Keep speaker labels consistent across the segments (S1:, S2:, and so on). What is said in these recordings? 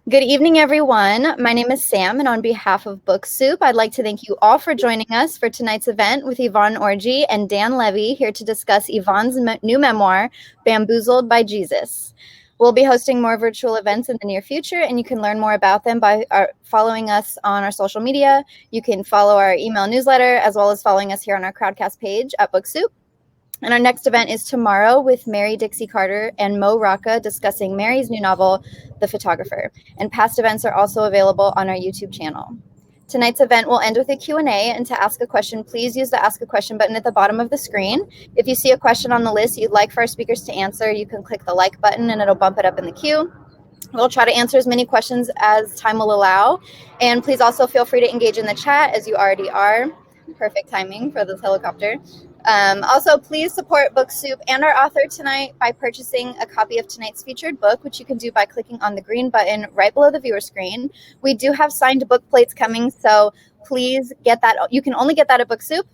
S1: Good evening, everyone. My name is Sam, and on behalf of Book Soup, I'd like to thank you all for joining us for tonight's event with Yvonne Orji and Dan Levy, here to discuss Yvonne's new memoir, Bamboozled by Jesus. We'll be hosting more virtual events in the near future, and you can learn more about them by following us on our social media. You can follow our email newsletter, as well as following us here on our Crowdcast page at Book Soup. And our next event is tomorrow with Mary Dixie Carter and Mo Rocca discussing Mary's new novel, The Photographer. And past events are also available on our YouTube channel. Tonight's event will end with a Q&A, and to ask a question, please use the Ask a Question button at the bottom of the screen. If you see a question on the list you'd like for our speakers to answer, you can click the like button and it'll bump it up in the queue. We'll try to answer as many questions as time will allow. And please also feel free to engage in the chat, as you already are. Perfect timing for this helicopter. Also, please support Book Soup and our author tonight by purchasing a copy of tonight's featured book, which you can do by clicking on the green button right below the viewer screen. We do have signed book plates coming, so please get that. You can only get that at Book Soup.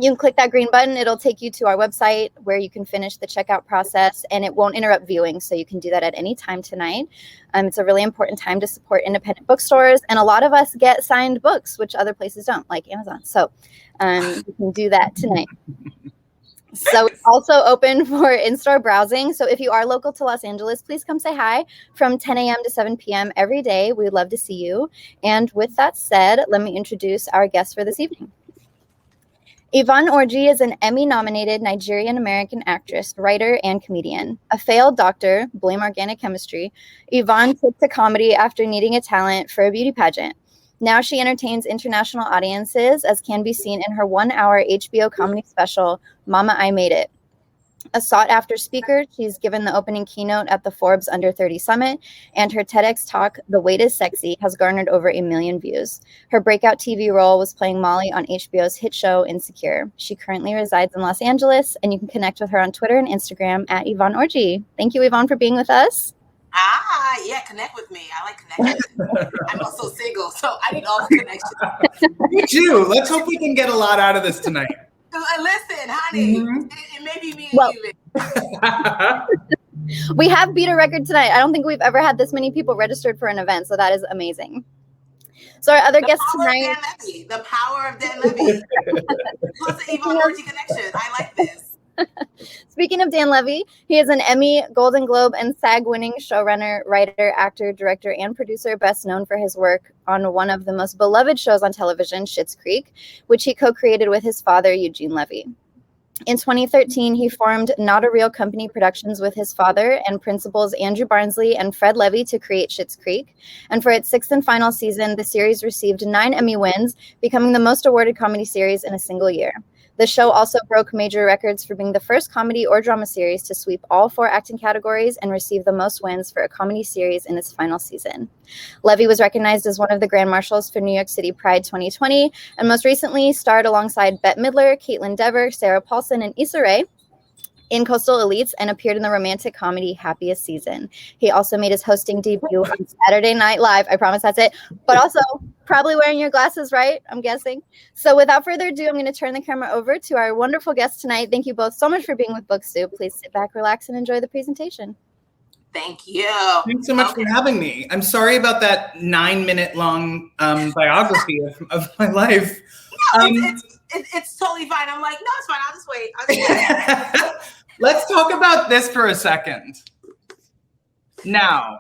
S1: You can click that green button. It'll take you to our website where you can finish the checkout process, and it won't interrupt viewing, so you can do that at any time tonight. It's a really important time to support independent bookstores, and a lot of us get signed books, which other places don't, like Amazon. So you can do that tonight. So it's also open for in-store browsing. So if you are local to Los Angeles, please come say hi from 10 a.m. to 7 p.m. every day. We'd love to see you. And with that said, let me introduce our guest for this evening. Yvonne Orji is an Emmy-nominated Nigerian-American actress, writer, and comedian. A failed doctor, blame organic chemistry, Yvonne took to comedy after needing a talent for a beauty pageant. Now she entertains international audiences, as can be seen in her 1-hour HBO comedy special, Mama, I Made It. A sought-after speaker, she's given the opening keynote at the Forbes Under 30 Summit, and her TEDx talk, The Wait is Sexy, has garnered over 1 million views. Her breakout TV role was playing Molly on HBO's hit show Insecure. She currently resides in Los Angeles, and you can connect with her on Twitter and Instagram at Yvonne Orji. Thank you, Yvonne, for being with us.
S2: Yeah, connect with me. I like connections. I'm also single, so I need all the connections.
S3: Me too. Let's hope we can get a lot out of this tonight.
S2: Listen, honey, it may be me and
S1: you. We have beat a record tonight. I don't think we've ever had this many people registered for an event, so that is amazing. So our other guests tonight.
S2: The power of Dan Levy. Plus the Yvonne Orji connection. I like this.
S1: Speaking of Dan Levy, he is an Emmy, Golden Globe, and SAG-winning showrunner, writer, actor, director, and producer, best known for his work on one of the most beloved shows on television, Schitt's Creek, which he co-created with his father, Eugene Levy. In 2013, he formed Not a Real Company Productions with his father and principals Andrew Barnsley and Fred Levy to create Schitt's Creek. And for its 6th and final season, the series received 9 Emmy wins, becoming the most awarded comedy series in a single year. The show also broke major records for being the first comedy or drama series to sweep all 4 acting categories and receive the most wins for a comedy series in its final season. Levy was recognized as one of the Grand Marshals for New York City Pride 2020, and most recently starred alongside Bette Midler, Caitlin Dever, Sarah Paulson, and Issa Rae in Coastal Elites and appeared in the romantic comedy Happiest Season. He also made his hosting debut on Saturday Night Live. I promise that's it. But also probably wearing your glasses, right? I'm guessing. So without further ado, I'm going to turn the camera over to our wonderful guests tonight. Thank you both so much for being with Book Soup. Please sit back, relax, and enjoy the presentation.
S2: Thank you.
S3: Thanks so much for having me. I'm sorry about that 9-minute long biography of my life.
S2: No, it's totally fine. I'm like, no, it's fine. I'll just wait.
S3: Let's talk about this for a second. Now,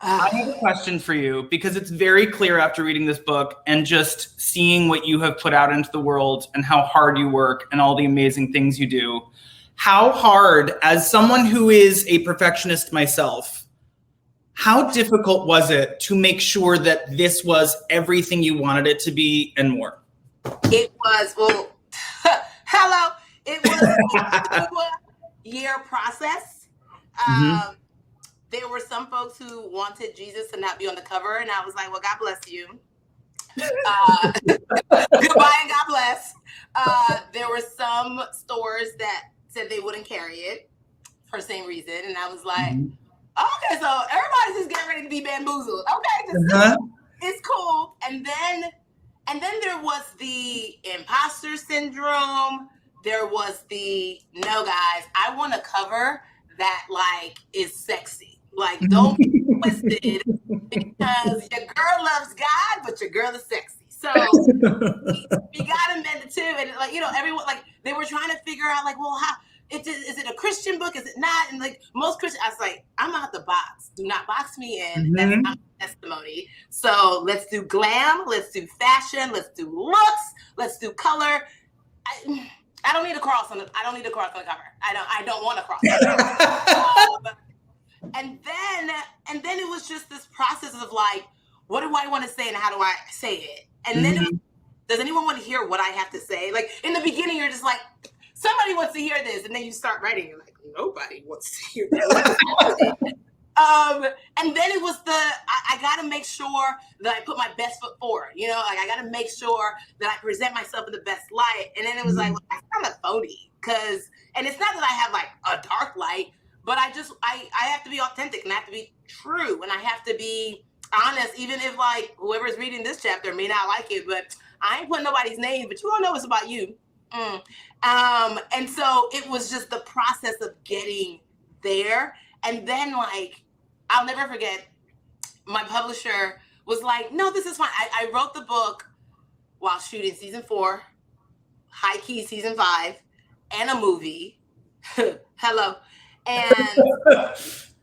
S3: I have a question for you, because it's very clear after reading this book and just seeing what you have put out into the world and how hard you work and all the amazing things you do. How hard, as someone who is a perfectionist myself, how difficult was it to make sure that this was everything you wanted it to be and more?
S2: It was, hello. It was a year process. There were some folks who wanted Jesus to not be on the cover, and I was like, well, God bless you. Goodbye and God bless. There were some stores that said they wouldn't carry it for the same reason, and I was like, okay, so everybody's just getting ready to be bamboozled. Okay, it's cool. And then there was the imposter syndrome. There was the, no guys, I want a cover that like is sexy. Like don't twisted because your girl loves God, but your girl is sexy. So we got to mend it too. And like, you know, everyone, like, they were trying to figure out, like, well, how is it a Christian book? Is it not? And like most Christians, I was like, I'm out the box. Do not box me in. That's not my testimony. So let's do glam. Let's do fashion. Let's do looks. Let's do color. I don't need a cross on the cover. I don't want a cross. And then it was just this process of like, what do I want to say and how do I say it? And then does anyone want to hear what I have to say? Like in the beginning, you're just like, somebody wants to hear this, and then you start writing. You're like, nobody wants to hear that. And then it was I got to make sure that I put my best foot forward. You know, like I got to make sure that I present myself in the best light. And then it was like, well, that's kind of phony, and it's not that I have like a dark light, but I have to be authentic and I have to be true and I have to be honest, even if like whoever's reading this chapter may not like it, but I ain't putting nobody's name, but you all know it's about you. And so it was just the process of getting there. And then like, I'll never forget, my publisher was like, no, this is fine. I wrote the book while shooting season 4, high key season 5, and a movie. Hello.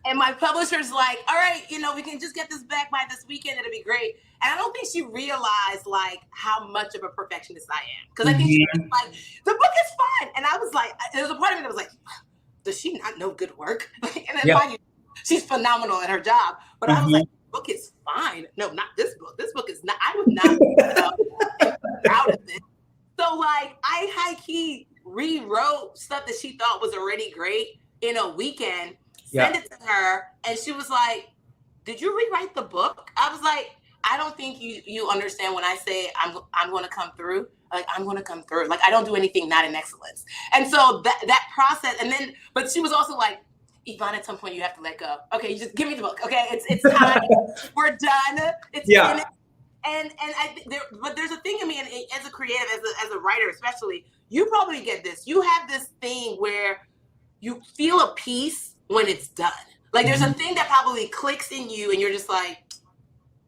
S2: And my publisher's like, all right, you know, we can just get this back by this weekend. It'll be great. And I don't think she realized like how much of a perfectionist I am. Because I think she was like, the book is fine. And I was like, there was a part of me that was like, does she not know good work? And then she's phenomenal at her job. But I was like, the book is fine. No, not this book. This book is not, I would not be proud of this. So like, I high key rewrote stuff that she thought was already great in a weekend. Send it to her, and she was like, did you rewrite the book? I was like, I don't think you understand when I say I'm going to come through. Like, I'm going to come through. Like, I don't do anything not in excellence. And so that process, and then, but she was also like, Yvonne, at some point you have to let go. Okay, you just give me the book. Okay, it's time. We're done. It's finished. And I think but there's a thing in me, and as a creative, as a writer especially, you probably get this. You have this thing where you feel a peace when it's done. Like there's a thing that probably clicks in you and you're just like,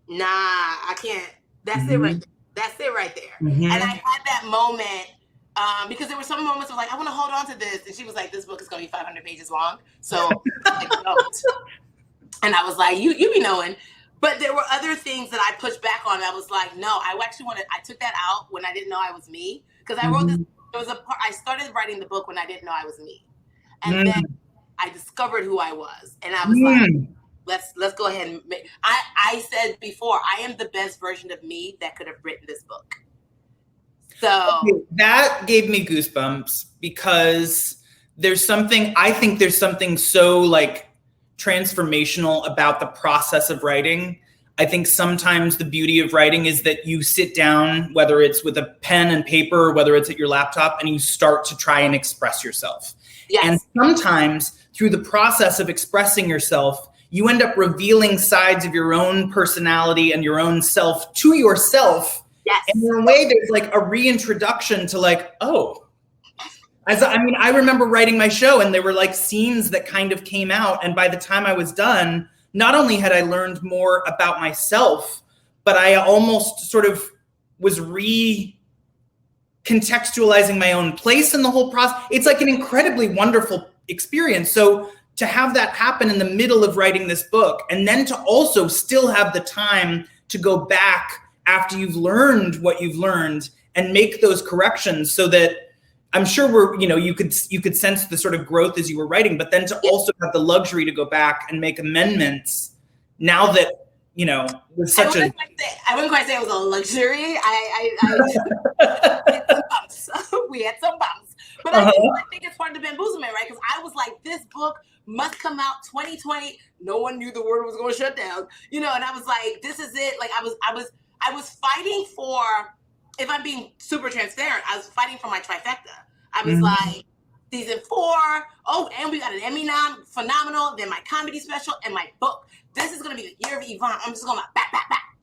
S2: nah, I can't. That's it right there. That's it right there. And I had that moment because there were some moments of like, I want to hold on to this. And she was like, this book is going to be 500 pages long. So I don't. And I was like, you be knowing. But there were other things that I pushed back on. I was like, no, I took that out when I didn't know I was me. Because I wrote this, there was a part, I started writing the book when I didn't know I was me. And then I discovered who I was, and I was like, let's go ahead and make. I said before, I am the best version of me that could have written this book. So
S3: that gave me goosebumps because I think there's something so like transformational about the process of writing. I think sometimes the beauty of writing is that you sit down, whether it's with a pen and paper, or whether it's at your laptop, and you start to try and express yourself. Yes. And sometimes through the process of expressing yourself, you end up revealing sides of your own personality and your own self to yourself.
S2: Yes.
S3: And in a way, there's like a reintroduction to like, oh, I remember writing my show and there were like scenes that kind of came out. And by the time I was done, not only had I learned more about myself, but I almost sort of was contextualizing my own place in the whole process. It's like an incredibly wonderful experience. So to have that happen in the middle of writing this book, and then to also still have the time to go back after you've learned what you've learned and make those corrections, so that I'm sure you could sense the sort of growth as you were writing, but then to also have the luxury to go back and make amendments now that, with such
S2: I wouldn't quite say it was a luxury. We had some bumps. But I think it's part of the bamboozlement, right? Because I was like, this book must come out 2020. No one knew the world was going to shut down, and I was like, this is it. Like I was fighting for, if I'm being super transparent, I was fighting for my trifecta. I was like, season 4, and we got an Emmy nom, phenomenal. Then my comedy special and my book. This is going to be the year of Yvonne. I'm just going to back.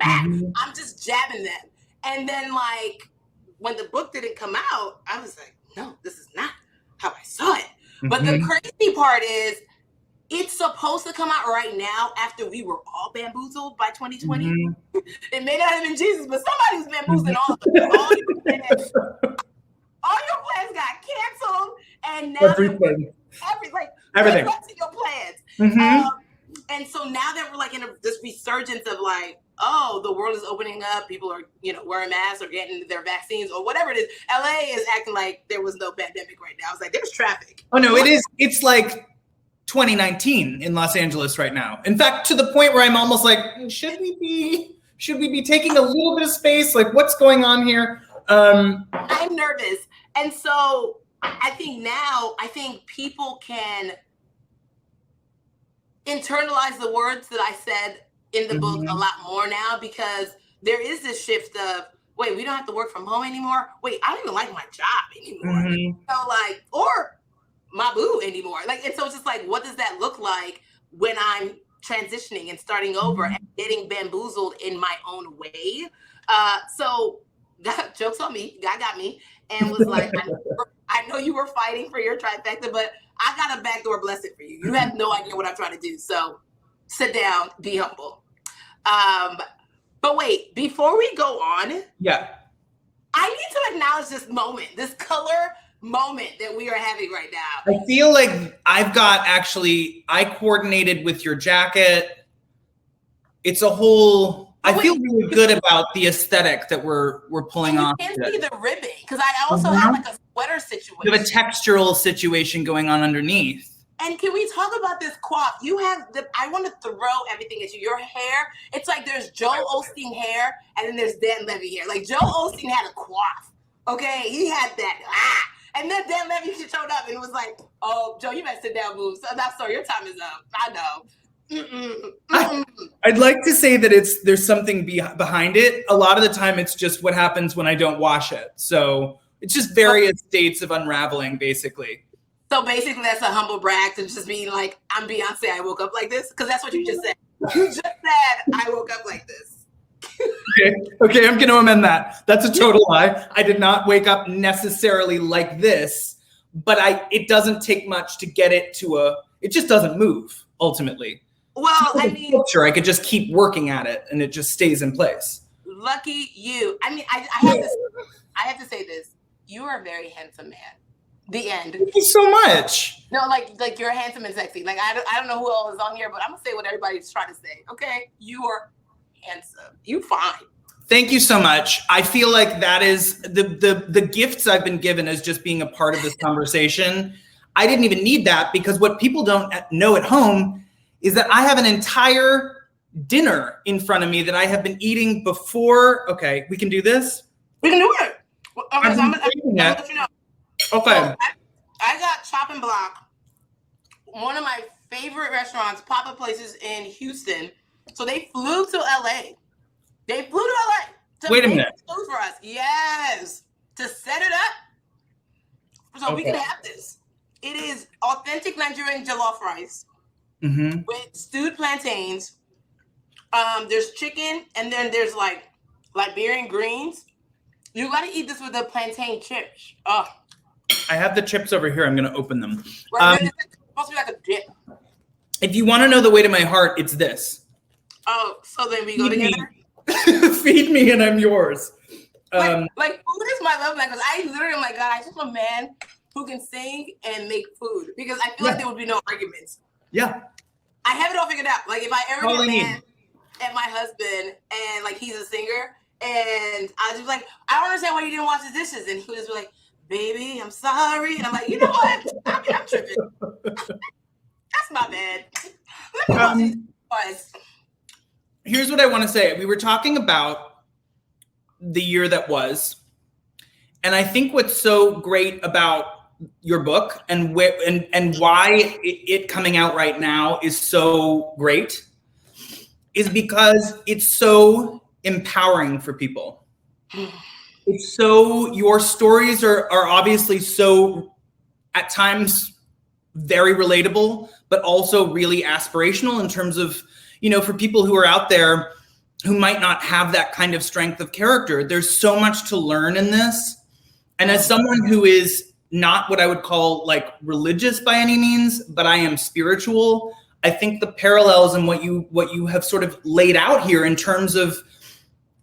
S2: I'm just jabbing them. And then like, when the book didn't come out, I was like, no, this is not how I saw it. But the crazy part is, it's supposed to come out right now after we were all bamboozled by 2020. Mm-hmm. It may not have been Jesus, but somebody was bamboozling all of us. All your plans got canceled, and now everything. Good luck to your plans. Mm-hmm. And so now that we're like in this resurgence of like, oh, the world is opening up, people are, wearing masks or getting their vaccines or whatever it is. LA is acting like there was no pandemic right now. It's like there's traffic.
S3: Oh no, it is. It's like 2019 in Los Angeles right now. In fact, to the point where I'm almost like, should we be taking a little bit of space? Like, what's going on here?
S2: I'm nervous. And so I think people can internalize the words that I said in the book a lot more now, because there is this shift of, wait, we don't have to work from home anymore. Wait, I don't even like my job anymore. Mm-hmm. Or my boo anymore. And so it's just like, what does that look like when I'm transitioning and starting over and getting bamboozled in my own way? So joke's on me. God got me and was like, I know you were fighting for your trifecta, but I got a backdoor blessing for you. You have no idea what I'm trying to do. So sit down, be humble. But wait, before we go on, I need to acknowledge this moment, this color moment that we are having right now.
S3: I feel like I coordinated with your jacket. It's a whole. I feel really good about the aesthetic that we're pulling off.
S2: You can't see the ribbing because I also have like a sweater situation.
S3: You have a textural situation going on underneath.
S2: And can we talk about this coif? You have I want to throw everything at you. Your hair, it's like there's Joel Osteen hair and then there's Dan Levy hair. Like Joel Osteen had a coif. Okay, he had that. And then Dan Levy showed up and it was like, oh, Joe, you better sit down, boo. So that's sorry, your time is up. I know.
S3: I'd like to say that there's something behind it. A lot of the time, it's just what happens when I don't wash it. So it's just various states of unraveling, basically.
S2: So basically, that's a humble brag to just be like, I'm Beyonce, I woke up like this? Because that's what you just said. You just said, I woke up like this.
S3: Okay, I'm going to amend that. That's a total lie. I did not wake up necessarily like this, but it doesn't take much to get it to it just doesn't move, ultimately.
S2: Well,
S3: I mean, sculpture, I could just keep working at it and it just stays in place.
S2: Lucky you. I mean, I have to say this. You are a very handsome man. The end.
S3: Thank you so much.
S2: No, like you're handsome and sexy. Like I don't know who else is on here, but I'm gonna say what everybody's trying to say. Okay, you are handsome. You fine.
S3: Thank you so much. I feel like that is the gifts I've been given as just being a part of this conversation. I didn't even need that because what people don't know at home is that I have an entire dinner in front of me that I have been eating before. Okay, we can do this.
S2: We can do it. Okay, so I'm gonna let you know.
S3: Okay.
S2: So I got Chop and Block, one of my favorite restaurants, pop-up places in Houston. So they flew to LA. They flew to LA to
S3: Wait a
S2: make
S3: minute.
S2: food for us. Yes. To set it up so we can have this. It is authentic Nigerian jollof rice with stewed plantains. There's chicken and then there's like Liberian greens. You got to eat this with the plantain chips. Oh.
S3: I have the chips over here. I'm going to open them.
S2: It's supposed to be like a dip. If
S3: you want to know the way to my heart, it's this.
S2: Oh, so then we go together?
S3: Feed me and I'm yours.
S2: Like food is my love language. I literally am like, God, I just want a man who can sing and make food because I feel like there would be no arguments.
S3: Yeah.
S2: I have it all figured out. Like if I ever get mad at my husband and like he's a singer and I just be like, I don't understand why you didn't wash the dishes. And he would just be like, baby, I'm sorry. And I'm like, you know what? I'm tripping. That's my bad. Let me
S3: Here's what I want to say. We were talking about the year that was. And I think what's so great about your book and why it coming out right now is so great is because it's so empowering for people. It's so, your stories are obviously so at times very relatable, but also really aspirational in terms of, for people who are out there who might not have that kind of strength of character. There's so much to learn in this. And as someone who is not what I would call like religious by any means, but I am spiritual, I think the parallels and what you have sort of laid out here in terms of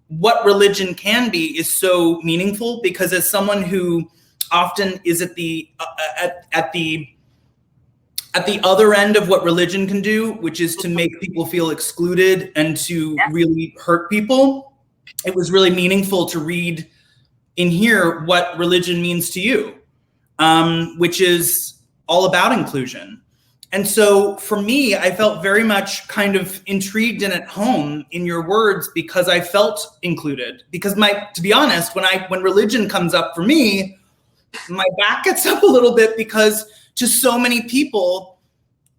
S3: what religion can be is so meaningful, because as someone who often is at the other end of what religion can do, which is to make people feel excluded and to really hurt people, it was really meaningful to read in here what religion means to you, which is all about inclusion. And so for me, I felt very much kind of intrigued and at home in your words, because I felt included. Because to be honest, when religion comes up for me, my back gets up a little bit, because to so many people,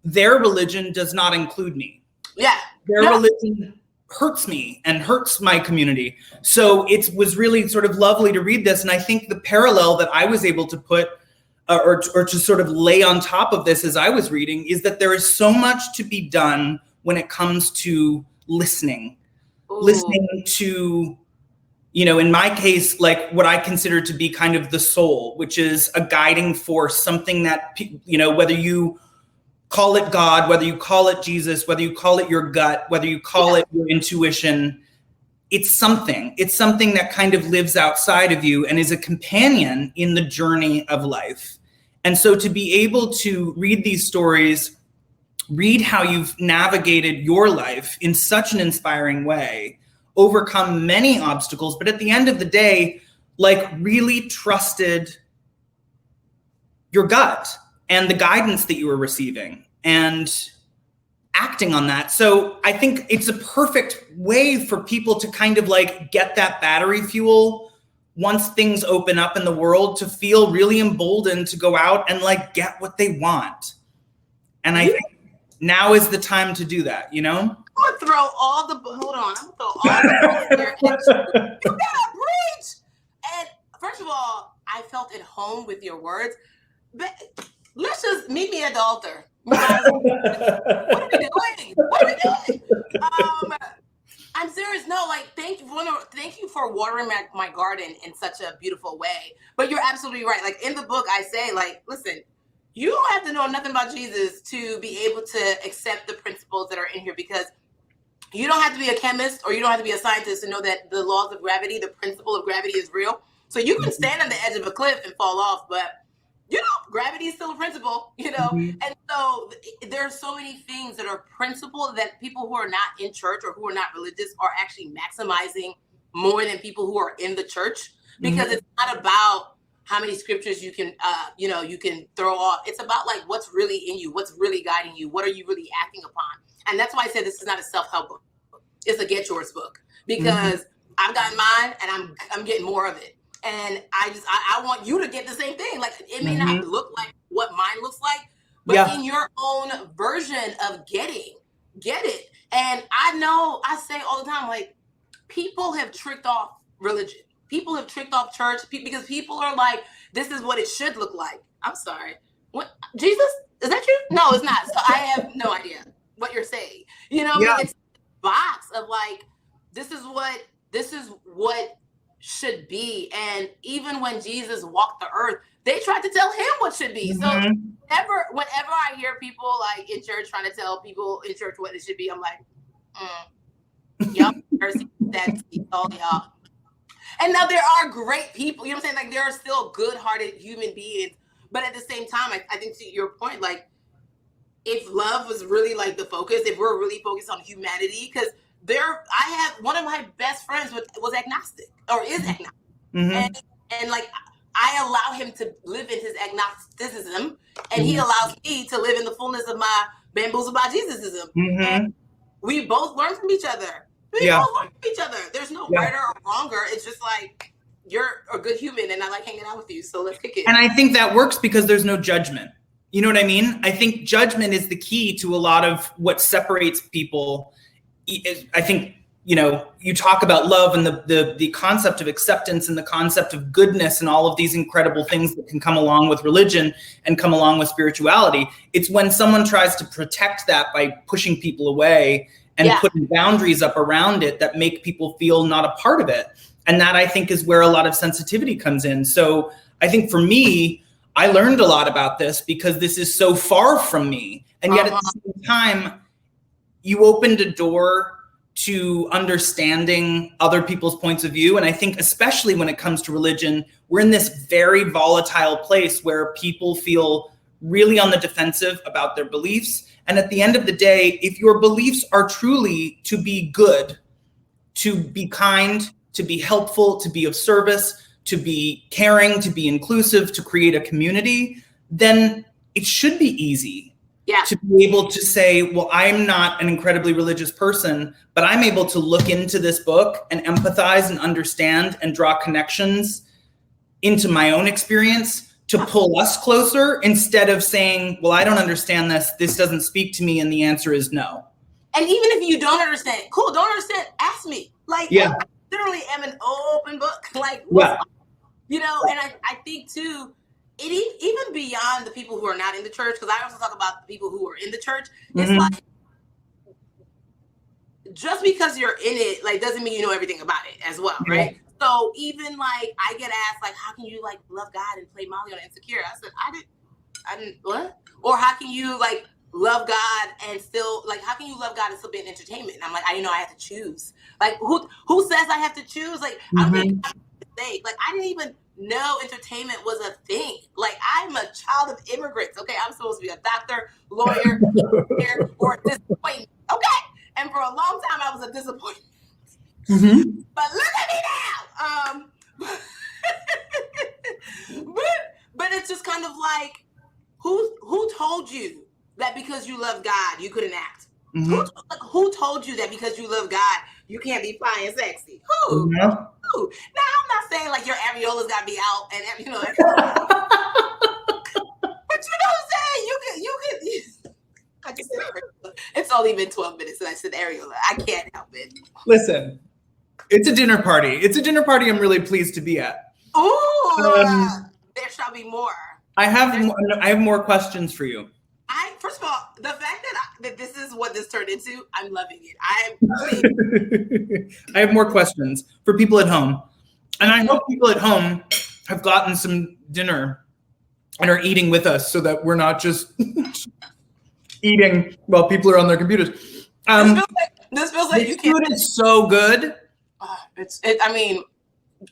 S3: their religion does not include me.
S2: Yeah.
S3: Their religion hurts me and hurts my community. So it was really sort of lovely to read this. And I think the parallel that I was able to put or to sort of lay on top of this as I was reading is that there is so much to be done when it comes to listening. Ooh. Listening to, in my case, like what I consider to be kind of the soul, which is a guiding force, something that, whether you call it God, whether you call it Jesus, whether you call it your gut, whether you call it your intuition, it's something that kind of lives outside of you and is a companion in the journey of life. And so to be able to read these stories, read how you've navigated your life in such an inspiring way, overcome many obstacles, but at the end of the day, like really trusted your gut and the guidance that you were receiving and acting on that. So I think it's a perfect way for people to kind of like get that battery fuel once things open up in the world, to feel really emboldened to go out and like get what they want. And I think now is the time to do that,
S2: I'm gonna throw all the here. You gotta preach. And first of all, I felt at home with your words, but let's just meet me at the altar. What are we doing? I'm serious. No, like, thank you for watering my garden in such a beautiful way. But you're absolutely right. Like in the book, I say, like, listen, you don't have to know nothing about Jesus to be able to accept the principles that are in here, because you don't have to be a chemist or you don't have to be a scientist to know that the laws of gravity, the principle of gravity is real. So you can stand on the edge of a cliff and fall off, but gravity is still a principle, Mm-hmm. And so there are so many things that are principle that people who are not in church or who are not religious are actually maximizing more than people who are in the church, because mm-hmm. It's not about how many scriptures you can, you can throw off. It's about like what's really in you, what's really guiding you, what are you really acting upon? And that's why I said this is not a self-help book. It's a get yours book, because mm-hmm. I've gotten mine and I'm getting more of it. And I want you to get the same thing. Like it may mm-hmm. not look like what mine looks like, but in your own version of get it. And I say all the time, like, people have tricked off religion. People have tricked off church because people are like, this is what it should look like. I'm sorry. What, Jesus? Is that you? No, it's not. So I have no idea what you're saying. I mean? It's a box of like, this is what should be. And even when Jesus walked the earth, they tried to tell him what should be. Mm-hmm. So whenever I hear people like in church trying to tell people in church what it should be, I'm like, y'all mercy, that's all y'all. And now there are great people, you know what I'm saying? Like there are still good-hearted human beings, but at the same time, I think to your point, like if love was really like the focus, if we're really focused on humanity, because I have one of my best friends was agnostic or is agnostic. Mm-hmm. And like I allow him to live in his agnosticism, and he allows me to live in the fullness of my bamboozled by Jesusism. Mm-hmm. And we both learn from each other. There's no righter or wronger. It's just like you're a good human and I like hanging out with you. So let's kick it.
S3: And I think that works because there's no judgment. You know what I mean? I think judgment is the key to a lot of what separates people. I think, you talk about love and the concept of acceptance and the concept of goodness and all of these incredible things that can come along with religion and come along with spirituality. It's when someone tries to protect that by pushing people away and putting boundaries up around it that make people feel not a part of it. And that, I think, is where a lot of sensitivity comes in. So I think for me, I learned a lot about this because this is so far from me. And yet at the same same time, you opened a door to understanding other people's points of view. And I think especially when it comes to religion, we're in this very volatile place where people feel really on the defensive about their beliefs. And at the end of the day, if your beliefs are truly to be good, to be kind, to be helpful, to be of service, to be caring, to be inclusive, to create a community, then it should be easy to be able to say, well, I'm not an incredibly religious person, but I'm able to look into this book and empathize and understand and draw connections into my own experience to pull us closer, instead of saying, well, I don't understand this. This doesn't speak to me. And the answer is no.
S2: And even if you don't understand, cool, don't understand, ask me. Like, I literally am an open book. Like, you know, and I think too, even beyond the people who are not in the church, because I also talk about the people who are in the church, it's like, just because you're in it, like, doesn't mean you know everything about it as well, right? So even like, I get asked, like, how can you like love God and play Molly on Insecure? I said, I didn't, what? Or how can you like love God and still, like, how can you love God and still be in entertainment? And I'm like, I didn't know I have to choose. Like, who says I have to choose? Like, I don't think I have to say, like, I didn't even know entertainment was a thing. Like, I'm a child of immigrants. Okay, I'm supposed to be a doctor, lawyer, or a disappointment. Okay, and for a long time I was a disappointment. But look at me now. But it's just kind of like, who told you that because you love God you couldn't act? Who told you that because you love God you can't be fine and sexy? Who? Who? Now I'm not saying like your areolas gotta be out and you know. But you know what I'm saying? You can. I just said areola. It's only been 12 minutes and I said areola. I can't help it.
S3: Listen, it's a dinner party. It's a dinner party I'm really pleased to be at.
S2: Ooh, there shall be more.
S3: I have more questions for you.
S2: First of all, the fact that this is what this turned into, I'm loving it.
S3: I have more questions for people at home. And I hope people at home have gotten some dinner and are eating with us so that we're not just eating while people are on their computers.
S2: This feels like
S3: you can't. Food is so good.
S2: I mean,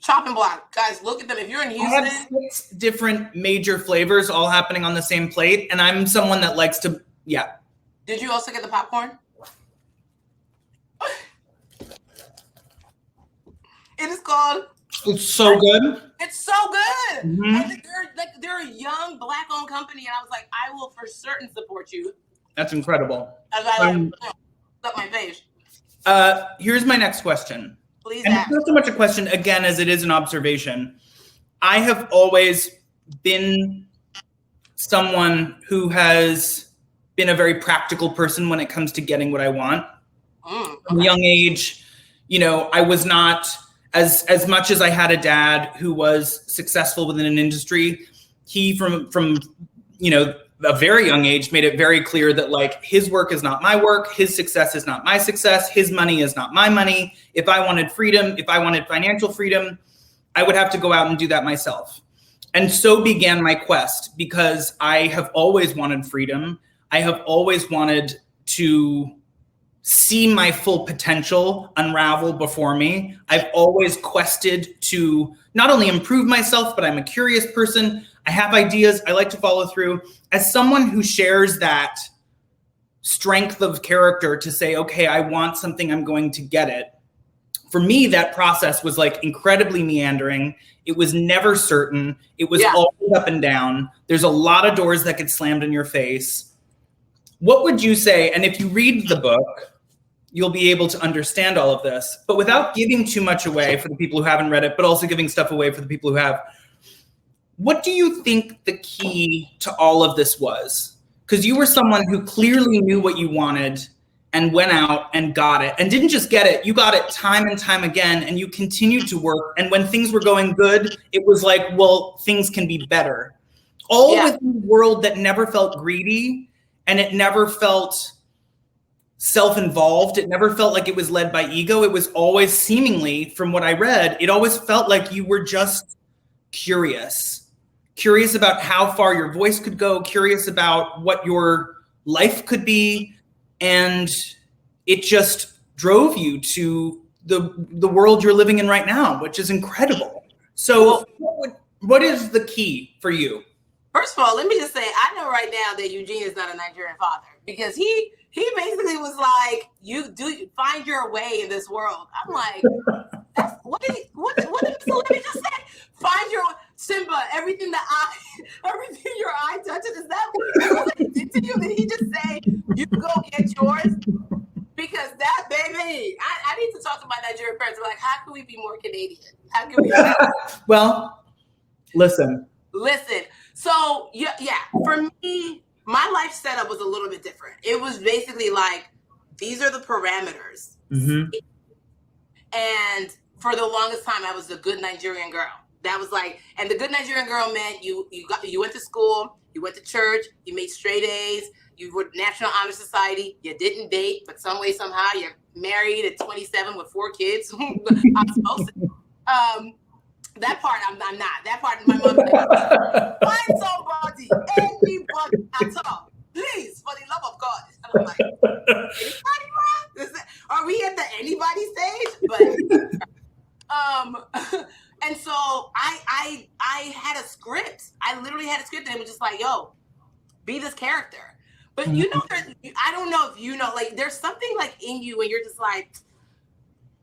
S2: chopping block. Guys, look at them. If you're in Houston.
S3: I have 6 different major flavors all happening on the same plate. And I'm someone that likes to,
S2: Did you also get the popcorn? It is called.
S3: It's so good.
S2: It's so good. And they're a young Black-owned company. And I was like, I will for certain support you.
S3: That's incredible.
S2: As I up my face.
S3: Here's my next question.
S2: Please
S3: and
S2: ask.
S3: It's not so much a question, again, as it is an observation. I have always been someone who has been a very practical person when it comes to getting what I want. From a young age, you know, I was not, as much as I had a dad who was successful within an industry, he from you know, a very young age made it very clear that like his work is not my work, his success is not my success, his money is not my money. If I wanted freedom, if I wanted financial freedom, I would have to go out and do that myself. And so began my quest, because I have always wanted freedom. I have always wanted to see my full potential unravel before me. I've always quested to not only improve myself, but I'm a curious person. I have ideas. I like to follow through. As someone who shares that strength of character to say, okay, I want something, I'm going to get it. For me, that process was like incredibly meandering. It was never certain. It was always up and down. There's a lot of doors that get slammed in your face. What would you say? And if you read the book, you'll be able to understand all of this, but without giving too much away for the people who haven't read it, but also giving stuff away for the people who have. What do you think the key to all of this was? Because you were someone who clearly knew what you wanted and went out and got it, and didn't just get it, you got it time and time again, and you continued to work. And when things were going good, it was like, well, things can be better. All within a world that never felt greedy, and it never felt self-involved. It never felt like it was led by ego. It was always, seemingly, from what I read, it always felt like you were just curious about how far your voice could go, curious about what your life could be, and it just drove you to the world you're living in right now, which is incredible. So what is the key for you?
S2: First of all, let me just say, I know right now that Eugene is not a Nigerian father, because he basically was like, you find your way in this world. I'm like, what did Mr. Levy just say? Find your Simba, everything your eye touches. Is that what he did to you? Did he just say, you go get yours? Because that, baby, I need to talk to my Nigerian parents. Like, how can we be more Canadian? How can we?
S3: Well, listen.
S2: So yeah, for me, my life setup was a little bit different. It was basically like, these are the parameters.
S3: Mm-hmm.
S2: And for the longest time, I was the good Nigerian girl. That was like, and the good Nigerian girl meant you went to school, you went to church, you made straight A's, you were National Honor Society, you didn't date, but some way, somehow, you're married at 27 with 4 kids. I'm supposed to. That part, I'm not. That part, my mom like, find somebody, anybody at all, please, for the love of God. And I'm like, anybody, man? Are we at the anybody stage? But, and so I had a script. I literally had a script, and it was just like, yo, be this character. But you know, I don't know if you know, like, there's something like in you, and you're just like,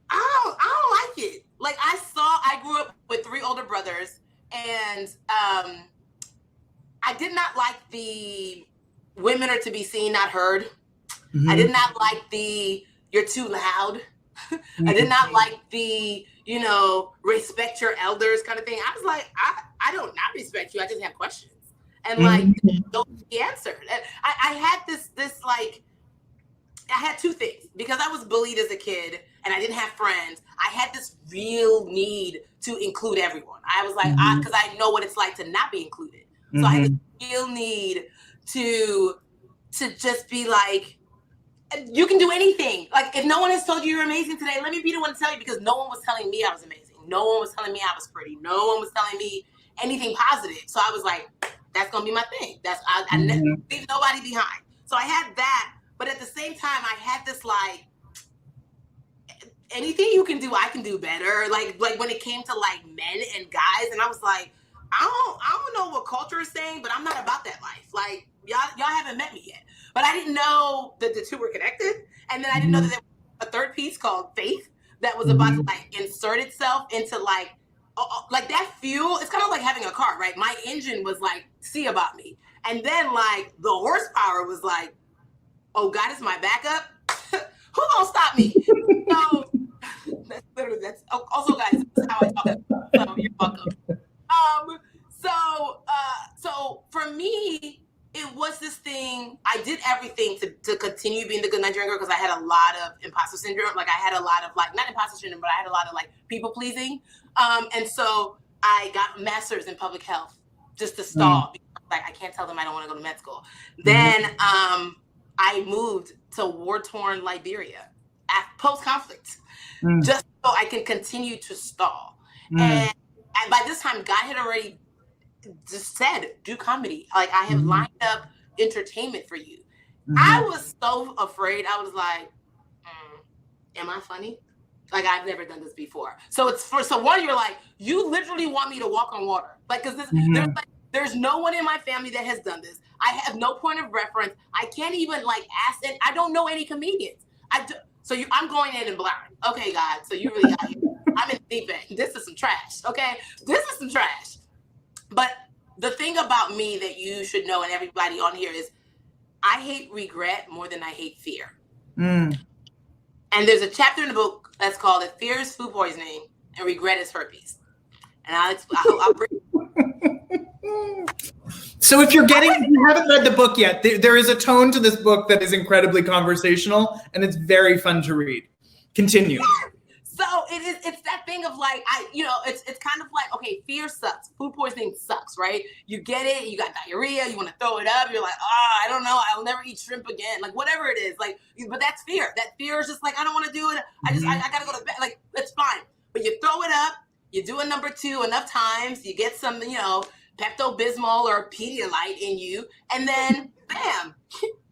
S2: I don't like it. Like, I grew up with 3 older brothers, and I did not like the women are to be seen, not heard. Mm-hmm. I did not like the you're too loud. I did not like the, respect your elders kind of thing. I was like, I don't not respect you. I just have questions. And like, don't be answered. And I had this like, I had 2 things. Because I was bullied as a kid and I didn't have friends, I had this real need to include everyone. I was like, because I know what it's like to not be included. So I had this real need to just be like, you can do anything. Like, if no one has told you you're amazing today, let me be the one to tell you, because no one was telling me I was amazing. No one was telling me I was pretty. No one was telling me anything positive. So I was like, that's going to be my thing. I never leave nobody behind. So I had that. But at the same time, I had this like, anything you can do, I can do better. Like when it came to like men and guys, and I was like, I don't know what culture is saying, but I'm not about that life. Like, y'all haven't met me yet. But I didn't know that the 2 were connected. And then I didn't know that there was a 3rd piece called faith that was about to like insert itself into like that fuel. It's kind of like having a car, right? My engine was like, see about me. And then like the horsepower was like, oh, God is my backup. Who gonna stop me? So that's also, guys, that's how I talk. So you're welcome. So for me, it was this thing. I did everything to continue being the good Nigerian girl, because I had a lot of imposter syndrome. Like, I had a lot of like, not imposter syndrome, but I had a lot of like people pleasing. And so I got a master's in public health just to stall. Like, I can't tell them I don't want to go to med school. Then I moved to war-torn Liberia post-conflict, just so I can continue to stall. And by this time, God had already just said, do comedy. Like, I have lined up entertainment for you. I was so afraid. I was like, am I funny? Like, I've never done this before. So one, you're like, you literally want me to walk on water. Like, because there's no one in my family that has done this. I have no point of reference. I can't even like ask, and I don't know any comedians. I'm going in and blind. Okay, God. So you really got here. I'm in deep end. This is some trash. Okay, this is some trash. But the thing about me that you should know, and everybody on here, is I hate regret more than I hate fear. And there's a chapter in the book that's called "If Fear is Food Poisoning and Regret is Herpes." And I'll bring.
S3: So if you haven't read the book yet, there is a tone to this book that is incredibly conversational, and it's very fun to read. Continue.
S2: Yeah. So it's that thing of like, it's kind of like, okay, fear sucks. Food poisoning sucks, right? You get it, you got diarrhea, you want to throw it up, you're like, I don't know, I'll never eat shrimp again. Like, whatever it is, like, but that's fear. That fear is just like, I don't want to do it. I gotta go to bed. Like, it's fine. But you throw it up, you do a number 2 enough times, you get some, Pepto-Bismol or Pedialyte in you, and then bam,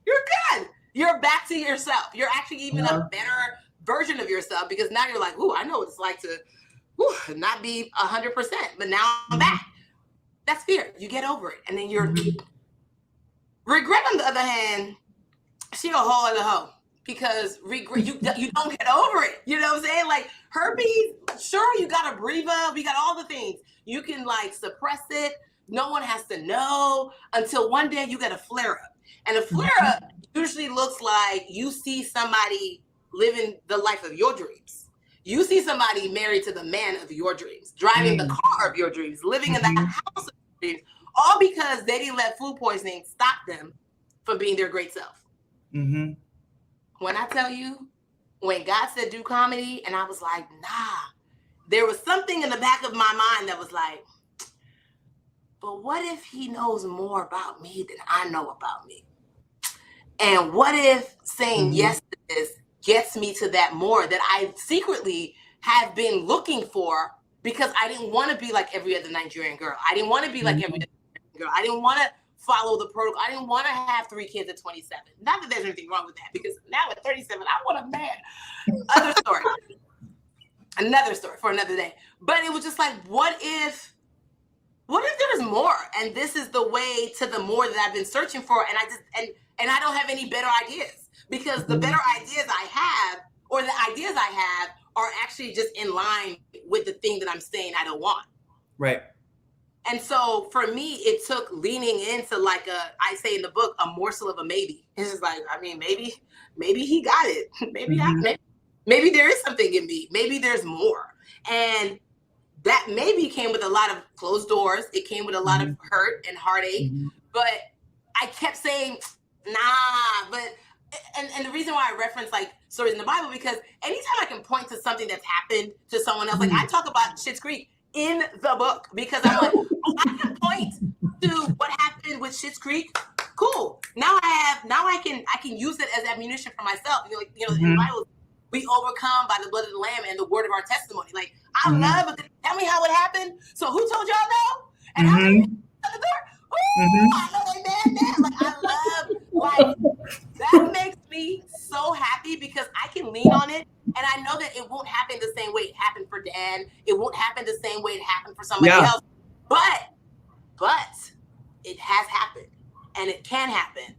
S2: you're good. you're back to yourself. You're actually even a better version of yourself because now you're like, ooh, I know what it's like to not be 100%, but now I'm back. That's fear. You get over it. And then you're regret, on the other hand, she a whole other hoe because regret, you don't get over it. You know what I'm saying? Like herpes, sure, you got a breather. We got all the things. You can like suppress it. No one has to know until one day you get a flare up. And a flare up usually looks like you see somebody living the life of your dreams. You see somebody married to the man of your dreams, driving the car of your dreams, living in the house of your dreams, all because they didn't let food poisoning stop them from being their great self. When I tell you, when God said do comedy, and I was like, nah, there was something in the back of my mind that was like, but what if he knows more about me than I know about me? And what if saying yes to this gets me to that more that I secretly have been looking for because I didn't want to be like every other Nigerian girl. I didn't want to be like every other Nigerian girl. I didn't want to follow the protocol. I didn't want to have 3 kids at 27. Not that there's anything wrong with that because now at 37, I want a man. Another story for another day. But it was just like, what if there's more? And this is the way to the more that I've been searching for. And I don't have any better ideas because the better ideas I have or the ideas I have are actually just in line with the thing that I'm saying I don't want.
S3: Right.
S2: And so for me, it took leaning into like I say in the book, a morsel of a maybe. It's just like, I mean, maybe he got it. Maybe there is something in me. Maybe there's more. And that maybe came with a lot of closed doors. It came with a lot of hurt and heartache. But I kept saying, nah, but and the reason why I reference like stories in the Bible, because anytime I can point to something that's happened to someone else, like I talk about Schitt's Creek in the book because I'm like, I can point to what happened with Schitt's Creek. Cool. Now I can use it as ammunition for myself. In the Bible, we overcome by the blood of the Lamb and the word of our testimony. Like I love it. Tell me how it happened. So who told y'all no? And how many at the door? I know they mad now. Like I love that makes me so happy because I can lean on it and I know that it won't happen the same way it happened for Dan. It won't happen the same way it happened for somebody else. But it has happened and it can happen.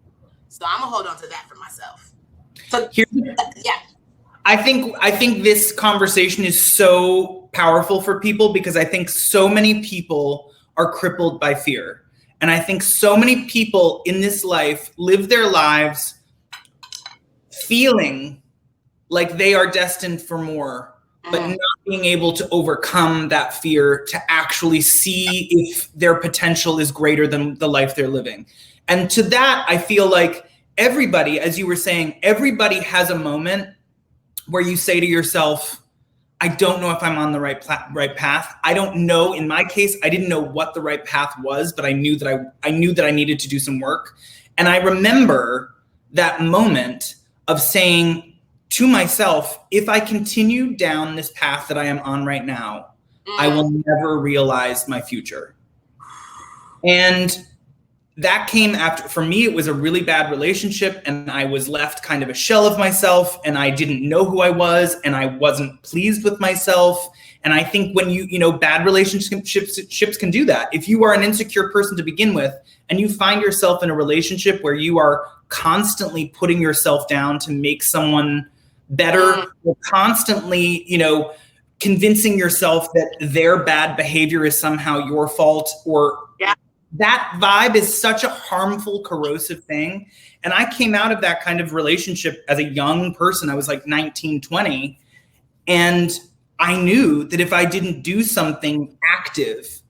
S2: So I'm gonna hold on to that for myself. So
S3: I think this conversation is so powerful for people because I think so many people are crippled by fear. And I think so many people in this life live their lives feeling like they are destined for more, but not being able to overcome that fear to actually see if their potential is greater than the life they're living. And to that, I feel like everybody, as you were saying, everybody has a moment where you say to yourself, I don't know if I'm on the right path. I don't know. In my case, I didn't know what the right path was, but I knew that I needed to do some work. And I remember that moment of saying to myself, if I continue down this path that I am on right now, I will never realize my future. And that came after, for me, it was a really bad relationship and I was left kind of a shell of myself and I didn't know who I was and I wasn't pleased with myself. And I think when bad relationships can do that. If you are an insecure person to begin with and you find yourself in a relationship where you are constantly putting yourself down to make someone better, or constantly, convincing yourself that their bad behavior is somehow your fault, or that vibe is such a harmful, corrosive thing. And I came out of that kind of relationship as a young person. I was like 19, 20. And I knew that if I didn't do something active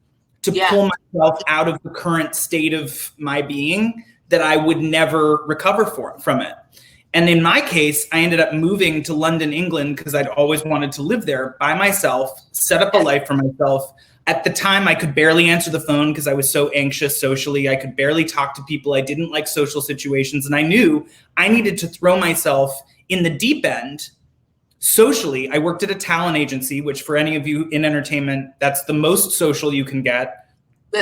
S3: to pull myself out of the current state of my being, that I would never recover from it. And in my case, I ended up moving to London, England, because I'd always wanted to live there by myself, set up a life for myself. At the time, I could barely answer the phone because I was so anxious socially. I could barely talk to people. I didn't like social situations. And I knew I needed to throw myself in the deep end socially. I worked at a talent agency, which for any of you in entertainment, that's the most social you can get.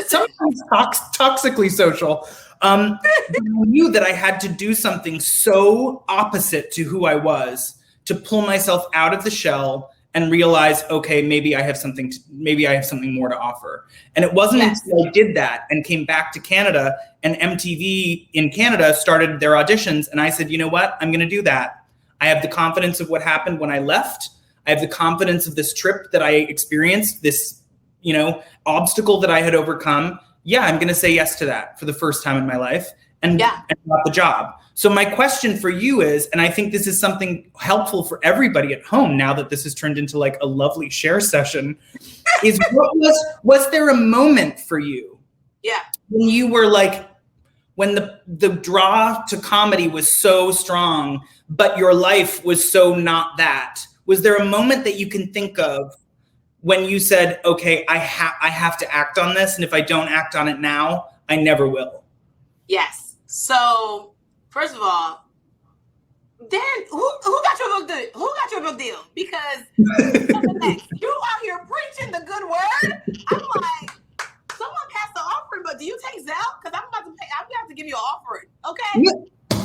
S3: Sometimes toxically social. I knew that I had to do something so opposite to who I was to pull myself out of the shell and realize, okay, maybe I have something more to offer. And it wasn't until I did that and came back to Canada and MTV in Canada started their auditions. And I said, you know what? I'm going to do that. I have the confidence of what happened when I left. I have the confidence of this trip that I experienced, this, obstacle that I had overcome. Yeah, I'm going to say yes to that for the first time in my life and got the job. So my question for you is, and I think this is something helpful for everybody at home now that this has turned into like a lovely share session, is was there a moment for you?
S2: Yeah.
S3: When you were like, when the draw to comedy was so strong, but your life was so not that, was there a moment that you can think of when you said, okay, I have to act on this, and if I don't act on it now, I never will?
S2: Yes. So, first of all, Dan, who got your book deal? Who got your book deal? Because you out here preaching the good word. I'm like, someone has to offer, but do you take Zelle? Because I'm about to pay. I'm gonna have to give you an offering. Okay.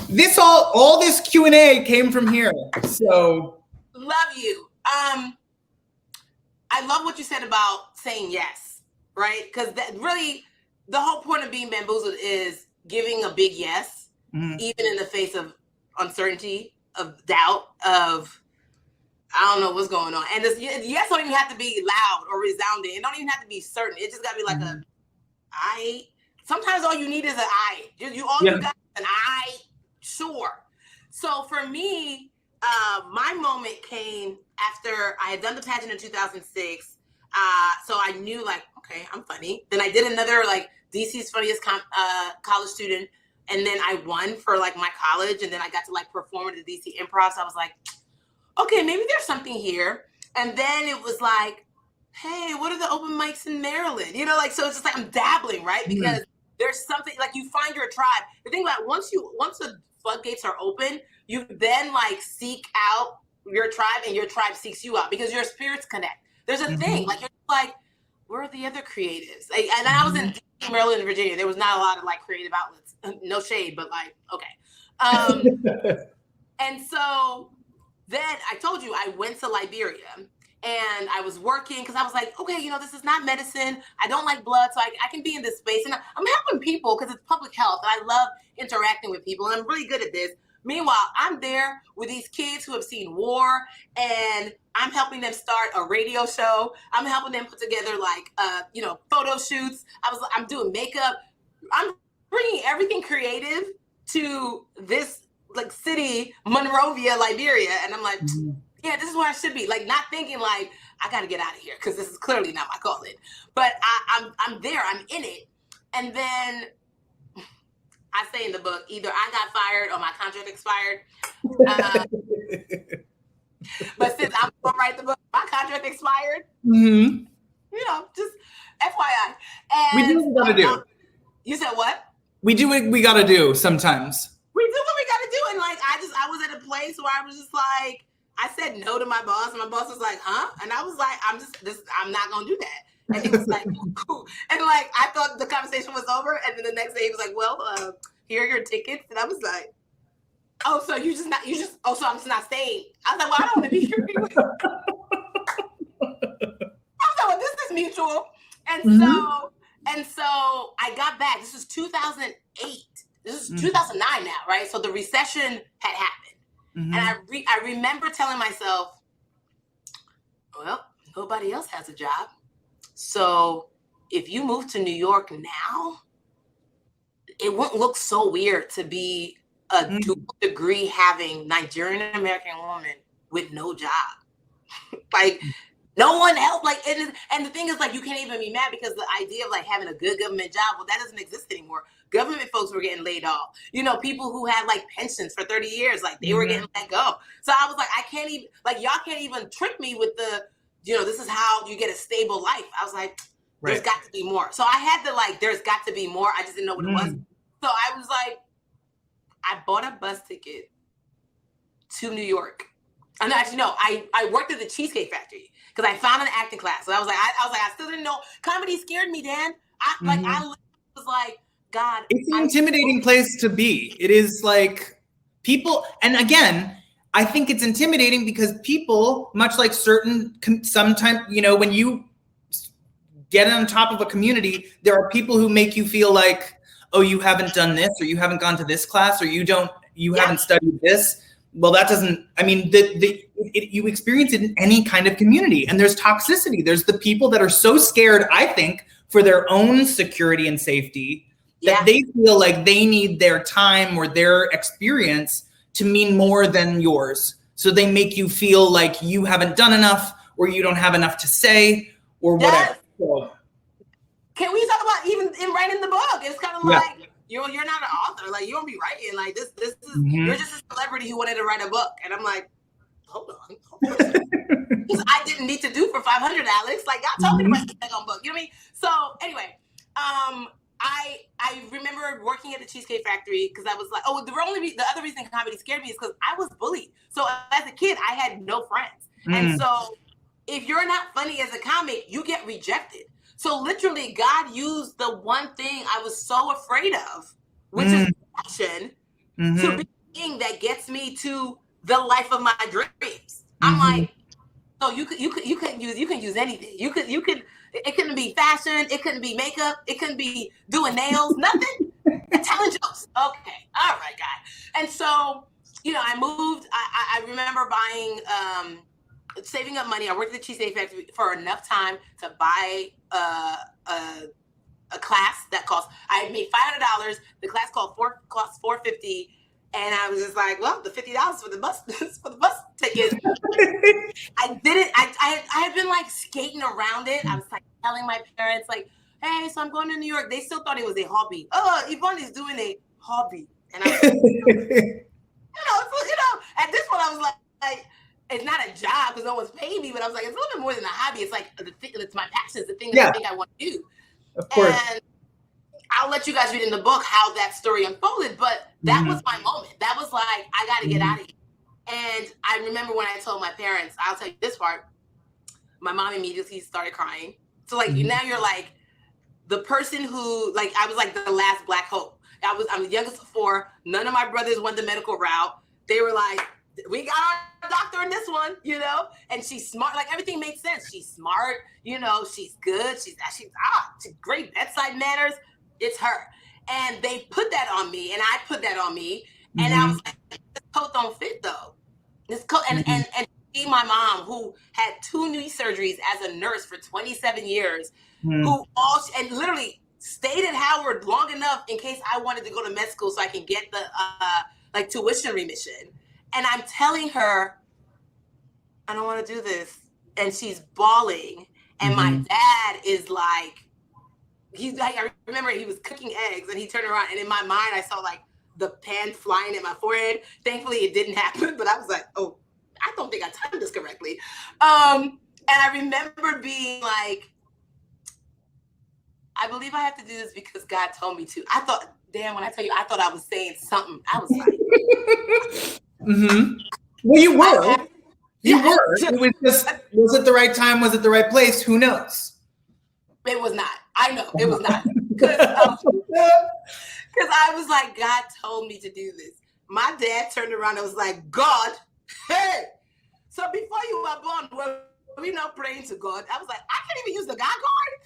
S3: This all this Q&A came from here. So
S2: love you. I love what you said about saying yes, right? Because that really, the whole point of being bamboozled is giving a big yes, even in the face of uncertainty, of doubt, of I don't know what's going on. And this yes don't even have to be loud or resounding. It don't even have to be certain. It just got to be like a I. Sometimes all you need is an I. You got an I. Sure. So for me, my moment came after I had done the pageant in 2006. So I knew like, okay, I'm funny. Then I did another like DC's Funniest College Student. And then I won for like my college. And then I got to like perform at the DC Improv. So I was like, okay, maybe there's something here. And then it was like, hey, what are the open mics in Maryland? So it's just like I'm dabbling, right? Because there's something like you find your tribe. The thing about once the floodgates are open, you then like seek out your tribe and your tribe seeks you out because your spirits connect. There's a thing like you're like, where are the other creatives? Like, and I was in Maryland and Virginia. There was not a lot of like creative outlets. No shade, but like, okay. And so then I told you I went to Liberia and I was working because I was like, okay, this is not medicine. I don't like blood, so I can be in this space. And I'm helping people because it's public health. And I love interacting with people. And I'm really good at this. Meanwhile, I'm there with these kids who have seen war and I'm helping them start a radio show. I'm helping them put together like, photo shoots. I'm doing makeup. I'm bringing everything creative to this like city, Monrovia, Liberia. And I'm like, yeah, this is where I should be. Like not thinking like, I got to get out of here because this is clearly not my calling. But I'm there, I'm in it. And then I say in the book, either I got fired or my contract expired. But since I'm going to write the book, my contract expired. Just FYI. And
S3: we do what we got to do.
S2: You said what?
S3: We do what we got to do sometimes.
S2: We do what we got to do. And like, I was at a place where I was just like, I said no to my boss and my boss was like, huh? And I was like, I'm not going to do that. And he was like, cool. And like, I thought the conversation was over. And then the next day he was like, well, here are your tickets. And I was like, oh, so so I'm just not staying. I was like, well, I don't want to be here anyway. I was like, well, this is mutual. And so I got back. This was 2008. This is 2009 now, right? So the recession had happened. And I remember telling myself, well, nobody else has a job. So if you move to New York now, it won't look so weird to be a dual degree having Nigerian American woman with no job. Like no one else, like, and the thing is like, you can't even be mad because the idea of like having a good government job, well, that doesn't exist anymore. Government folks were getting laid off. People who had like pensions for 30 years, like they were getting let go. So I was like, I can't even, like, y'all can't even trick me with the, this is how you get a stable life. I was like, there's got to be more. So I had to like, there's got to be more. I just didn't know what it was. So I was like, I bought a bus ticket to New York. And actually, no, I worked at the Cheesecake Factory because I found an acting class. So I was like, I still didn't know. Comedy scared me, Dan. I was like, God.
S3: It's an intimidating place to be. It is like people, and again, I think it's intimidating because people, much like sometimes, when you get on top of a community, there are people who make you feel like, oh, you haven't done this, or you haven't gone to this class, or you haven't studied this. Well, that doesn't, you experience it in any kind of community, and there's toxicity. There's the people that are so scared, I think, for their own security and safety that they feel like they need their time or their experience to mean more than yours. So they make you feel like you haven't done enough, or you don't have enough to say, or whatever. So,
S2: can we talk about even in writing the book? It's kind of like you're not an author. Like, you don't be writing. Like, this is you're just a celebrity who wanted to write a book. And I'm like, hold on. Because I didn't need to do for $500, Alex. Like, y'all told me to write the second book. You know what I mean? So anyway, I remember working at the Cheesecake Factory because I was like, the other reason comedy scared me is because I was bullied. So as a kid, I had no friends. And so if you're not funny as a comic, you get rejected. So literally, God used the one thing I was so afraid of, which is passion, to be the thing that gets me to the life of my dreams. I'm like, so you can use anything. It couldn't be fashion, it couldn't be makeup, it couldn't be doing nails, nothing. Telling jokes. Okay, all right, God. And so, I moved. I remember buying, saving up money. I worked at the Cheesecake Factory for enough time to buy a class that cost. I had made $500. The class cost $450, and I was just like, well, the $50 for the bus ticket. I didn't. I had been like skating around it. I was like telling my parents, like, hey, so I'm going to New York. They still thought it was a hobby. Oh, Yvonne is doing a hobby, and I was like, at this point I was like, it's not a job because no one's paying me, but I was like, it's a little bit more than a hobby. It's like it's my passion. It's the thing that I think I want to do. Of course. And I'll let you guys read in the book how that story unfolded, but that was my moment. That was like, I got to get out of here. And I remember when I told my parents, I'll tell you this part, my mom immediately started crying. So like, now you're like the person who, like, I was like the last Black hope. I'm the youngest of 4. None of my brothers went the medical route. They were like, we got our doctor in this one, and she's smart. Like, everything makes sense. She's smart, she's good. She's great bedside manners. It's her. And they put that on me, and I put that on me. And I was like, this coat don't fit though. This coat, and see my mom, who had 2 knee surgeries as a nurse for 27 years, who and literally stayed at Howard long enough in case I wanted to go to med school so I can get the tuition remission. And I'm telling her, I don't want to do this. And she's bawling. And my dad is like, I remember he was cooking eggs and he turned around, and in my mind, I saw like the pan flying at my forehead. Thankfully, it didn't happen, but I was like, oh, I don't think I timed this correctly. And I remember being like, I believe I have to do this because God told me to. I thought, damn, when I tell you, I thought I was saying something. I was like,
S3: well, you were. You were. It was just, was it the right time? Was it the right place? Who knows?
S2: It was not. I know it was not. Because I was like, God told me to do this. My dad turned around and was like, God, hey. So before you were born, were we not praying to God? I was like, I can't even use the God card.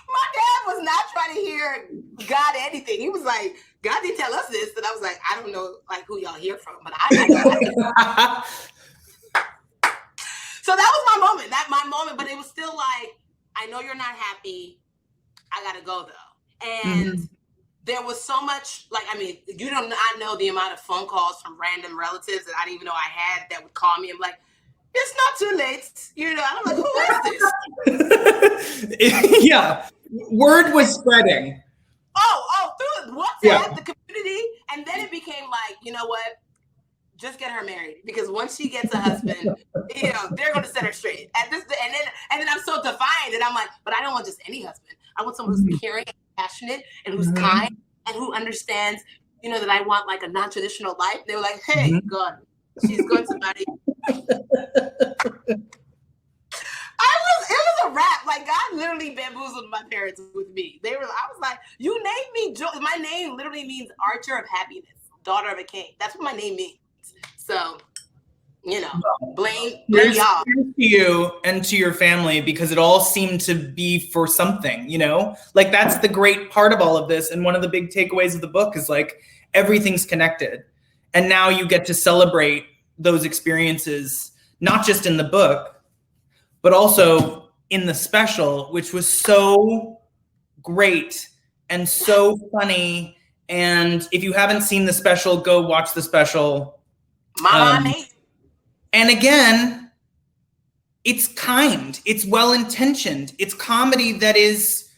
S2: My dad was not trying to hear God anything. He was like, God didn't tell us this. And I was like, I don't know like who y'all hear from, but I know. So that was my moment, but it was still like, I know you're not happy. I gotta go though. And there was so much, like, I mean, you do not know the amount of phone calls from random relatives that I didn't even know I had that would call me and be like, it's not too late. And I'm like, who is this?
S3: Yeah. Word was spreading.
S2: Through WhatsApp, the community. And then it became like, you know what? Just get her married, because once she gets a husband, they're going to set her straight. And then I'm so defiant, and I'm like, but I don't want just any husband. I want someone who's caring, and passionate, and who's kind, and who understands, that I want like a non-traditional life. They were like, hey, God, she's going to marry. It was a rap. Like, God literally bamboozled my parents with me. I was like, you named me Joy. My name literally means Archer of Happiness, daughter of a king. That's what my name means. So, blame y'all.
S3: To you and to your family, because it all seemed to be for something, like that's the great part of all of this. And one of the big takeaways of the book is like, everything's connected. And now you get to celebrate those experiences, not just in the book, but also in the special, which was so great and so funny. And if you haven't seen the special, go watch the special. And again, it's kind, it's well-intentioned, it's comedy that is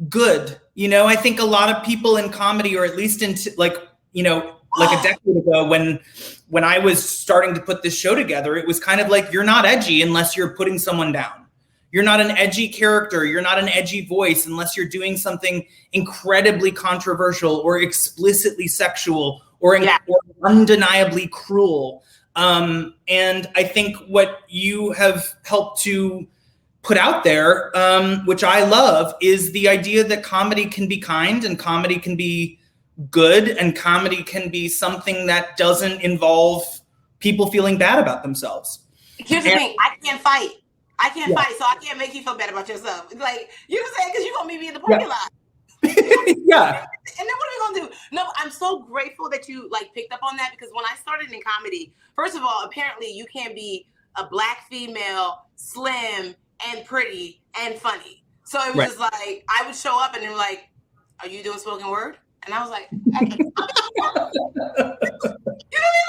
S3: good. I think a lot of people in comedy, or at least like a decade ago when I was starting to put this show together, it was kind of like, you're not edgy unless you're putting someone down. You're not an edgy character. You're not an edgy voice unless you're doing something incredibly controversial or explicitly sexual or undeniably cruel. And I think what you have helped to put out there, which I love, is the idea that comedy can be kind and comedy can be good and comedy can be something that doesn't involve people feeling bad about themselves.
S2: Here's the thing, I can't fight, so I can't make you feel bad about yourself. Like, you know, because you're going to meet me in the parking lot.
S3: Yeah.
S2: And then what are we gonna do? No, I'm so grateful that you picked up on that, because when I started in comedy, first of all, apparently you can't be a Black female, slim and pretty and funny. So it was just like, I would show up and they were like, "Are you doing spoken word?" And I was like, you know what I mean?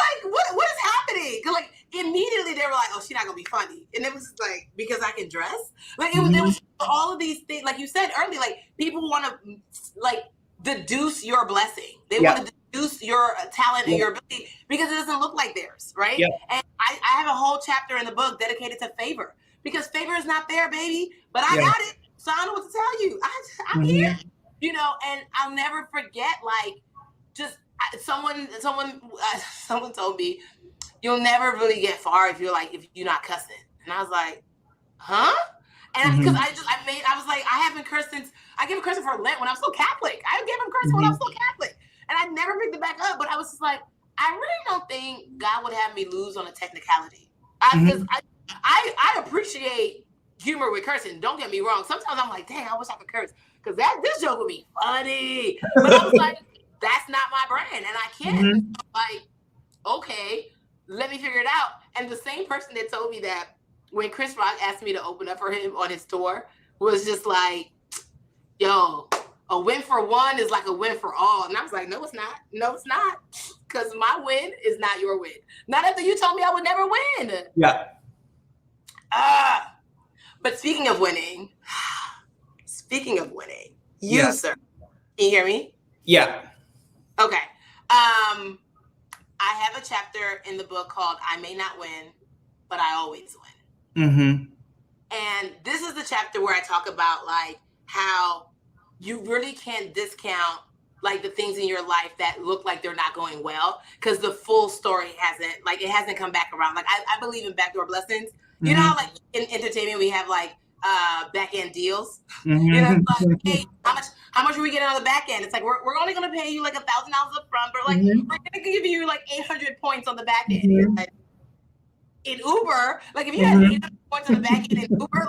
S2: Like, what is happening? Cause immediately they were like, "Oh, she's not gonna be funny," and it was like, because I can dress. It was all of these things, like you said earlier. People want to deduce your blessing. They want to deduce your talent and your ability because it doesn't look like theirs, right? Yep. And I have a whole chapter in the book dedicated to favor, because favor is not there, baby. But I got it, so I don't know what to tell you. I'm here, and I'll never forget. Someone told me, "You'll never really get far if you're not cussing." And I was like, "Huh?" And because I was like, I gave a cursing for Lent when I was still Catholic. I gave him cursing when I was still Catholic, and I never picked it back up. But I was just like, I really don't think God would have me lose on a technicality. Because I appreciate humor with cursing. Don't get me wrong. Sometimes I'm like, dang, I wish I could curse, because this joke would be funny. But I was like, that's not my brand, and I can't. Okay, let me figure it out. And the same person that told me that when Chris Rock asked me to open up for him on his tour was just like, "Yo, a win for one is like a win for all." And I was like, "No, it's not. No, it's not. Because my win is not your win. Not after you told me I would never win."
S3: Yeah.
S2: But speaking of winning, you, sir, can you hear me?
S3: Yeah.
S2: Okay. I have a chapter in the book called "I May Not Win, but I Always Win." And this is the chapter where I talk about how you really can't discount the things in your life that look like they're not going well, because the full story hasn't come back around. I believe in backdoor blessings. You know how in entertainment we have back end deals. Hey, how much are we getting on the back end? It's we're only gonna pay you $1,000 up front, but we're gonna give you 800 points on the back end. In Uber, if you had 800 points on the back end in Uber,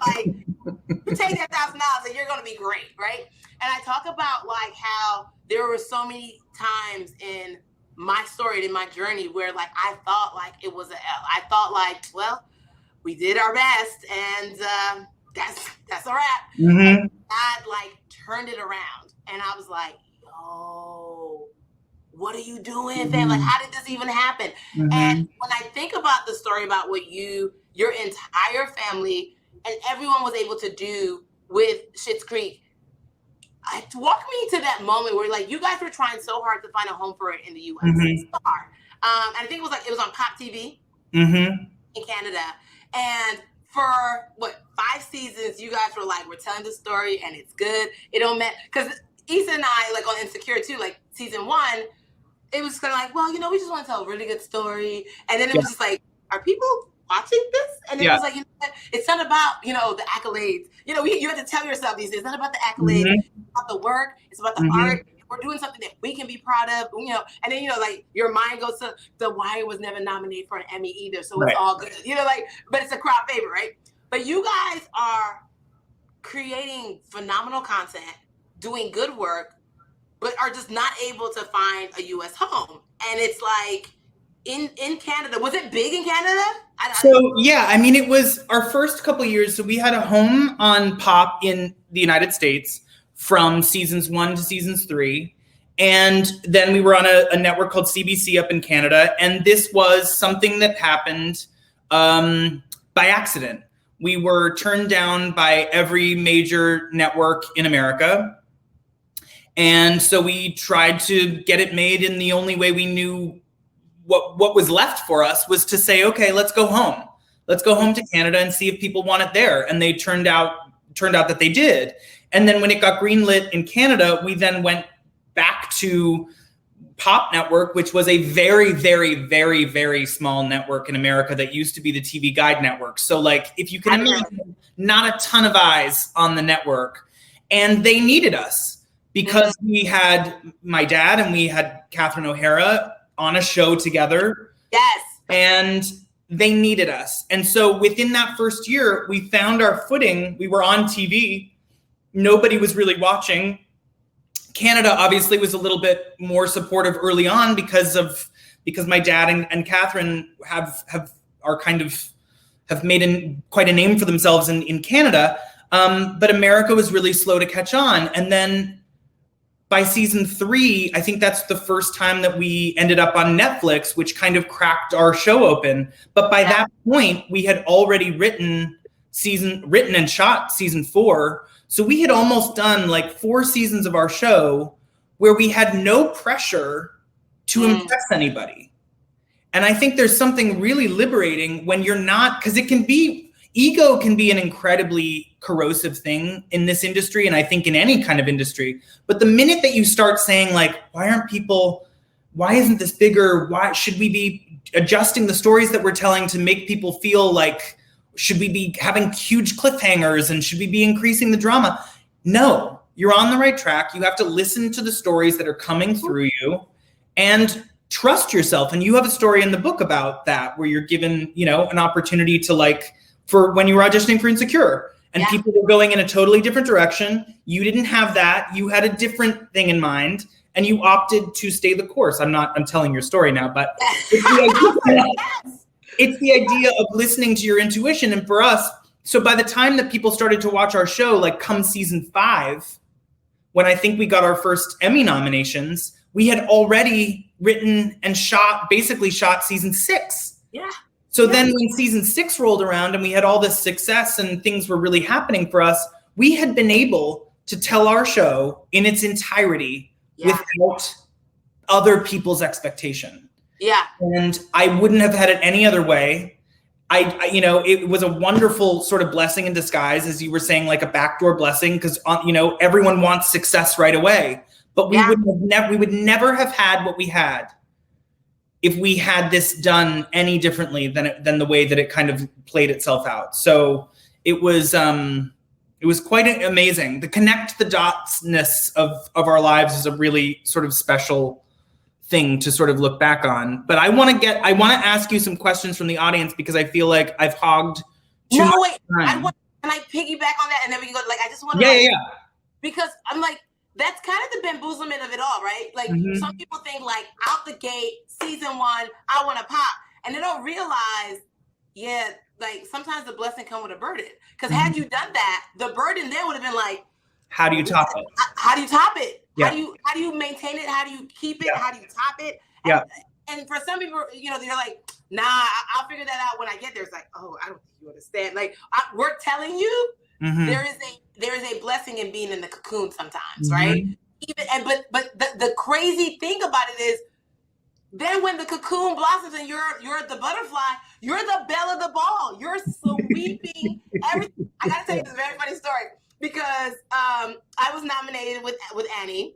S2: you take that $1,000 and you're gonna be great, right? And I talk about how there were so many times in my story and in my journey where I thought it was an L. I thought well, we did our best, and that's a wrap. And God turned it around, and I was like, "Yo, what are you doing, fam? How did this even happen?" And when I think about the story about what your entire family and everyone was able to do with Schitt's Creek, walk me to that moment where you guys were trying so hard to find a home for it in the U.S. So hard. And I think it was on Pop TV in Canada. And for 5 seasons, you guys were we're telling the story and it's good. It don't matter, because Issa and I on Insecure too. Season 1, it was kind of well, we just want to tell a really good story. And then it was just are people watching this, and it was like, you know what? It's not about, you know, the accolades. You know, you have to tell yourself these things. It's not about the accolades. It's about the work. It's about the art. We're doing something that we can be proud of, you know. And then, you know, like your mind goes to The Wire was never nominated for an Emmy either, so it's all good, you know, like. But it's a crowd favorite, right? But you guys are creating phenomenal content, doing good work, but are just not able to find a U.S. home. And it's like, in Canada, was it big in Canada?
S3: So yeah, I mean, it was our first couple of years. So we had a home on Pop in the United States from seasons 1 to seasons 3. And then we were on a network called CBC up in Canada. And this was something that happened by accident. We were turned down by every major network in America. And so we tried to get it made in the only way we knew what was left for us was to say, okay, let's go home. Let's go home to Canada and see if people want it there. And they turned out that they did. And then when it got greenlit in Canada, we then went back to Pop Network, which was a very, very, very, very small network in America that used to be the TV Guide network. So like, if you can imagine, not a ton of eyes on the network. And they needed us because we had my dad and we had Catherine O'Hara on a show together.
S2: Yes.
S3: And they needed us. And so within that first year, we found our footing. We were on TV. Nobody was really watching. Canada obviously was a little bit more supportive early on because my dad and Catherine have made quite a name for themselves in Canada. But America was really slow to catch on. And then by season 3, I think that's the first time that we ended up on Netflix, which kind of cracked our show open. But by that point, we had already written and shot season 4. So we had almost done like 4 seasons of our show where we had no pressure to impress anybody. And I think there's something really liberating when you're not, because ego can be an incredibly corrosive thing in this industry, and I think in any kind of industry. But the minute that you start saying like, why isn't this bigger? Why should we be adjusting the stories that we're telling to make people feel like, should we be having huge cliffhangers and should we be increasing the drama? No, you're on the right track. You have to listen to the stories that are coming through you and trust yourself. And you have a story in the book about that where you're given, you know, an opportunity to like, for when you were auditioning for Insecure and people were going in a totally different direction. You didn't have that. You had a different thing in mind and you opted to stay the course. I'm telling your story now, but it's the idea of listening to your intuition. And for us, so by the time that people started to watch our show, like come season 5, when I think we got our first Emmy nominations, we had already written and basically shot season 6.
S2: Yeah.
S3: So then when season 6 rolled around and we had all this success and things were really happening for us, we had been able to tell our show in its entirety without other people's expectation. Yeah. And I wouldn't have had it any other way. It was a wonderful sort of blessing in disguise, as you were saying, like a backdoor blessing, because, everyone wants success right away. But we would never have had what we had if we had this done any differently than the way that it kind of played itself out. So it was quite amazing. The connect the dots-ness of our lives is a really sort of special thing to sort of look back on. But I want to ask you some questions from the audience because I feel like I've hogged too much time.
S2: Can I piggyback on that and then we can go, like, I just want to, because I'm like, that's kind of the bamboozlement of it all, right? Like some people think like out the gate, season 1, I want to pop. And they don't realize, like sometimes the blessing comes with a burden. Because had you done that, the burden there would have been like,
S3: how do you top it?
S2: How do you top it?
S3: Yeah.
S2: How do you maintain it? How do you keep it?
S3: Yeah.
S2: How do you top it? And for some people, they're like, nah, I'll figure that out when I get there. It's like, oh, I don't think you understand. Like we're telling you, there is a blessing in being in the cocoon sometimes, right? But the crazy thing about it is, then when the cocoon blossoms and you're the butterfly, you're the belle of the ball. You're sweeping everything. I gotta tell you this very funny story because I was nominated with Annie.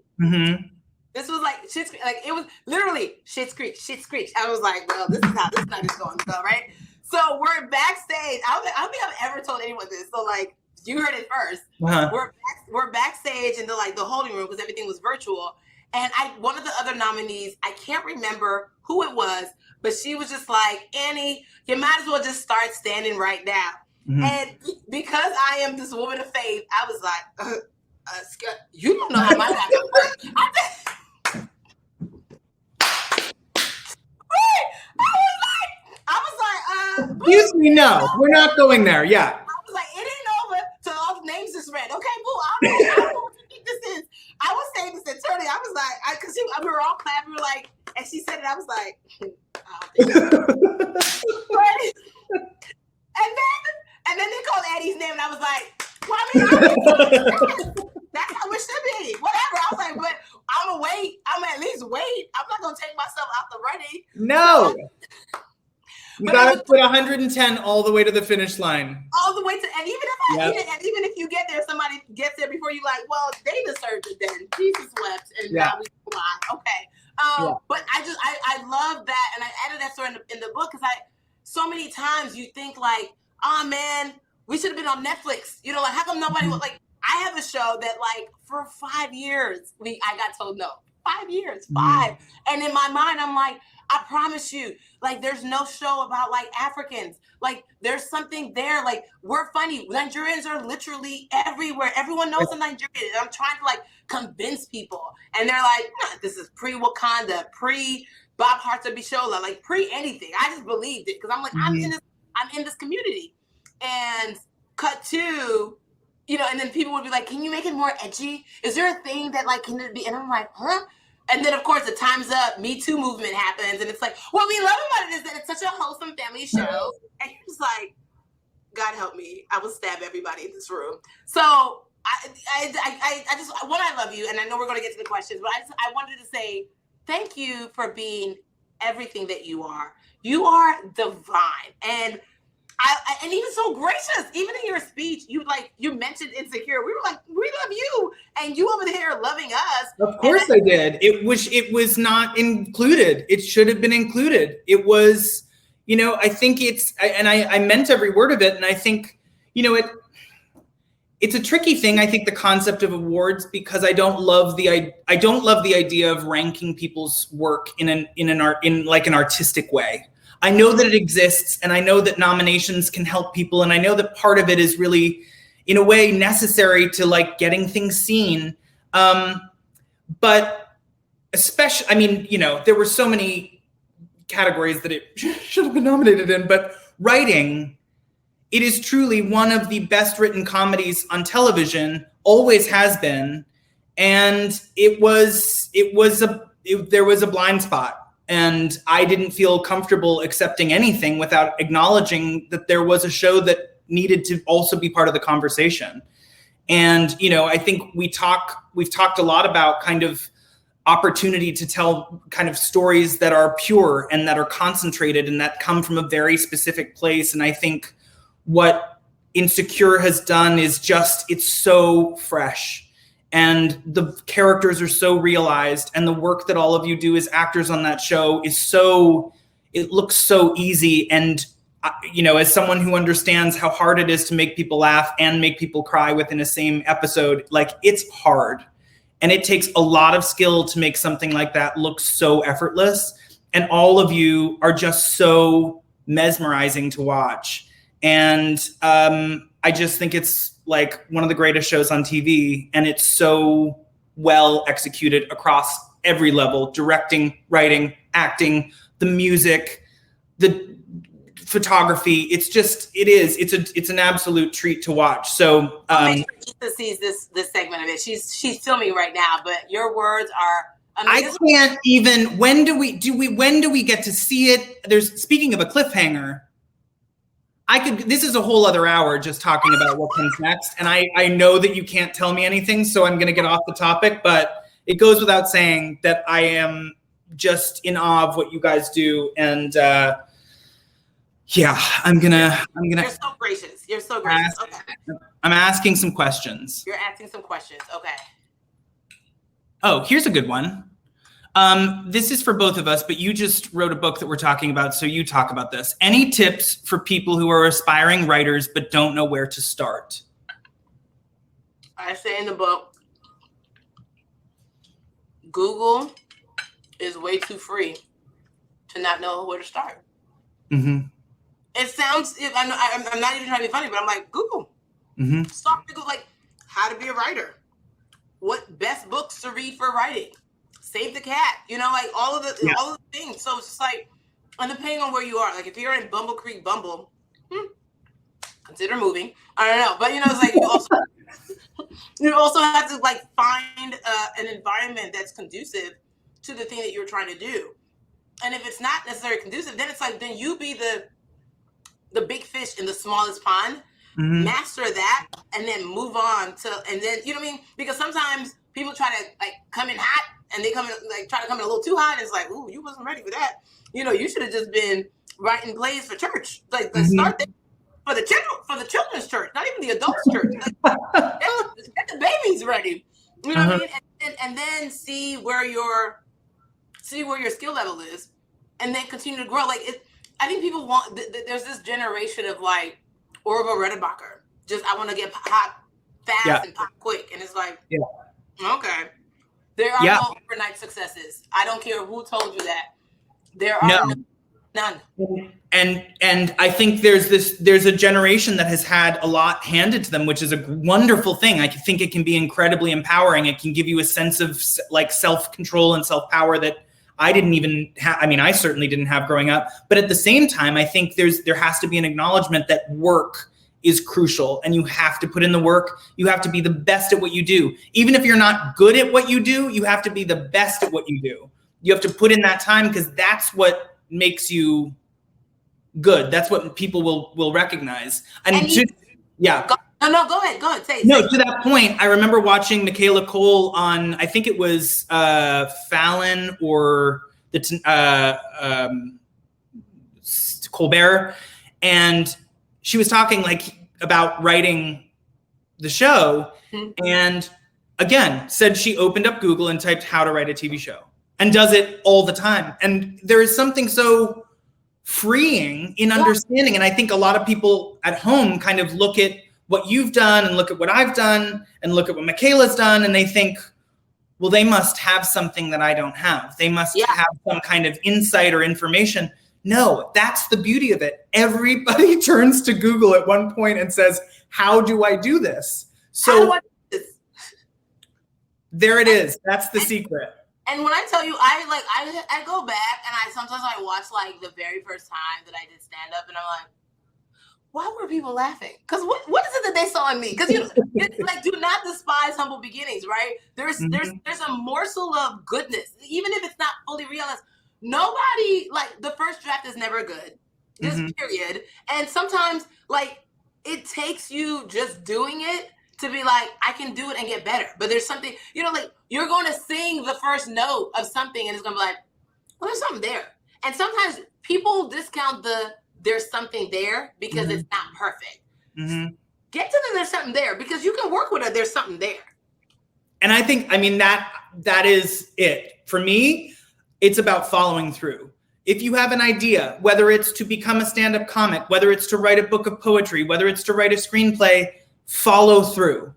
S2: This was like Schitt's Creek. Like it was literally Schitt's Creek. I was like, well, this is how this night is going to go, right? So we're backstage. I don't think I've ever told anyone this. So like, you heard it first. We're backstage in the holding room because everything was virtual. And one of the other nominees, I can't remember who it was, but she was just like, Annie, you might as well just start standing right now. Mm-hmm. And because I am this woman of faith, I was like, you don't know how my life works. I was like,
S3: excuse me, no, we're not going there. Yeah.
S2: I was like, it ain't over till all the names is read. Okay, boo, I don't know what you think this is. I was saying this internally. I was like, because we were all clapping, we were like, and she said it, I was like, and then they called Eddie's name, and I was like, well, I mean, that's how it should be. Whatever. I was like, but I'm gonna wait. I'm gonna at least wait. I'm not gonna take myself out the running.
S3: No. You gotta put 110 all the way to the finish line.
S2: All the way to, and even if you get there, somebody gets there before you, like, well, they deserved it then. Jesus wept, and now we fly. Okay. But I love that, and I added that story in the book because so many times you think like, oh man, we should have been on Netflix. You know, like, how come nobody was like? I have a show that like for 5 years I got told no. 5 years, 5, and in my mind I'm like, I promise you, like, there's no show about like Africans. Like, there's something there. Like, we're funny. Nigerians are literally everywhere. Everyone knows a Nigerian. And I'm trying to like convince people, and they're like, nah, this is pre-Wakanda, pre-Bob Hearts of Bishola, like pre-anything. I just believed it because I'm like, I'm in this community. And cut to, you know, and then people would be like, can you make it more edgy? Is there a thing that like, can it be? And I'm like, huh? And then, of course, the Time's Up, Me Too movement happens. And it's like, what we love about it is that it's such a wholesome family show. And you're just like, God help me. I will stab everybody in this room. So I just, one, I love you. And I know we're going to get to the questions, but I wanted to say thank you for being everything that you are. You are divine. And and even so gracious, even in your speech, you mentioned insecure. We were like, we love you, and you over there loving us.
S3: Of course, I did. It was not included. It should have been included. It was, you know, I think I meant every word of it, and I think, you know, it's a tricky thing. I think the concept of awards, because I don't love the idea of ranking people's work in an artistic way. I know that it exists, and I know that nominations can help people, and I know that part of it is really, in a way, necessary to like getting things seen. But especially, I mean, you know, there were so many categories that it should have been nominated in, but writing, it is truly one of the best written comedies on television, always has been, and there was a blind spot. And I didn't feel comfortable accepting anything without acknowledging that there was a show that needed to also be part of the conversation. And, you know, I think we've talked a lot about kind of opportunity to tell kind of stories that are pure and that are concentrated and that come from a very specific place. And I think what Insecure has done is just, it's so fresh. And the characters are so realized, and the work that all of you do as actors on that show is it looks so easy. And, you know, as someone who understands how hard it is to make people laugh and make people cry within a same episode, like, it's hard. And it takes a lot of skill to make something like that look so effortless. And all of you are just so mesmerizing to watch. And I just think it's like one of the greatest shows on TV, and it's so well executed across every level: directing, writing, acting, the music, the photography. It's an absolute treat to watch. So
S2: make sure Issa sees this segment of it. She's filming right now, but your words are amazing.
S3: I can't even, when do we get to see it? Speaking of a cliffhanger, this is a whole other hour just talking about what comes next. And I know that you can't tell me anything, so I'm going to get off the topic, but it goes without saying that I am just in awe of what you guys do. And yeah, I'm gonna.
S2: You're so gracious. You're so gracious. Okay.
S3: I'm asking some questions.
S2: You're asking some questions. Okay.
S3: Oh, here's a good one. This is for both of us, but you just wrote a book that we're talking about, so you talk about this. Any tips for people who are aspiring writers but don't know where to start?
S2: I say in the book, Google is way too free to not know where to start.
S3: Mm-hmm.
S2: It sounds, I'm not even trying to be funny, but I'm like, Google.
S3: Mm-hmm.
S2: Start to go like how to be a writer. What best books to read for writing. Save the cat. You know, like all of the things. So it's just like, and depending on where you are, like if you're in Bumble Creek, Bumble, consider moving. I don't know. But you know, it's like you also have to like find an environment that's conducive to the thing that you're trying to do. And if it's not necessarily conducive, then it's like, then you be the big fish in the smallest pond, master that, and then move on to, and then, you know what I mean? Because sometimes people try to like come in hot and they come in, like try to come in a little too hot. And it's like, ooh, you wasn't ready for that. You know, you should have just been writing plays for church. Like, let's start there for the children's church, not even the adults' church. Like, get the babies ready. You know what I mean? And then see where your skill level is, and then continue to grow. Like I think people want. There's this generation of like Orville Redenbacher. Just I want to get hot fast and pop quick, and it's like, okay, there are no overnight successes. I don't care who told you that. There are none.
S3: And I think there's a generation that has had a lot handed to them, which is a wonderful thing. I think it can be incredibly empowering. It can give you a sense of like self-control and self-power that I didn't even have. I mean, I certainly didn't have growing up. But at the same time, I think there has to be an acknowledgement that work is crucial, and you have to put in the work. You have to be the best at what you do. Even if you're not good at what you do, you have to be the best at what you do. You have to put in that time, because that's what makes you good. That's what people will recognize.
S2: No, go ahead. Say
S3: to that point, I remember watching Michaela Cole on, I think it was Fallon or Colbert, and she was talking like about writing the show, and again said she opened up Google and typed how to write a TV show, and does it all the time. And there is something so freeing in understanding. And I think a lot of people at home kind of look at what you've done and look at what I've done and look at what Michaela's done, and they think, well, they must have something that I don't have. They must have some kind of insight or information. No, that's the beauty of it. Everybody turns to Google at one point and says, how do I do this? So there it is. That's the secret.
S2: And when I tell you, I go back and sometimes I watch like the very first time that I did stand up, and I'm like, why were people laughing? Because what is it that they saw in me? Because like, do not despise humble beginnings, right? There's a morsel of goodness, even if it's not fully realized. Nobody, like, the first draft is never good. This period. And sometimes like it takes you just doing it to be like, I can do it and get better. But there's something, like you're going to sing the first note of something and it's going to be like, well, there's something there. And sometimes people discount there's something there because it's not perfect. Get to there's something there, because you can work with it. There's something there.
S3: And I think, that is it. For me, it's about following through. If you have an idea, whether it's to become a stand-up comic, whether it's to write a book of poetry, whether it's to write a screenplay, follow through.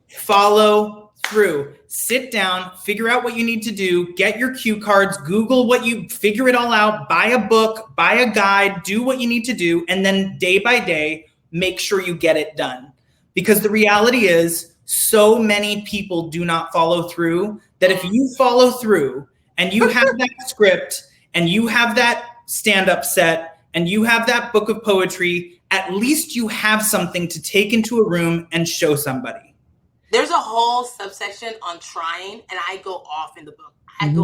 S3: Follow through. Sit down, figure out what you need to do, get your cue cards, Google figure it all out, buy a book, buy a guide, do what you need to do, and then day by day, make sure you get it done. Because the reality is, so many people do not follow through, that if you follow through and you have that script and you have that stand-up set and you have that book of poetry, at least you have something to take into a room and show somebody.
S2: There's a whole subsection on trying, and I go off in the book. I go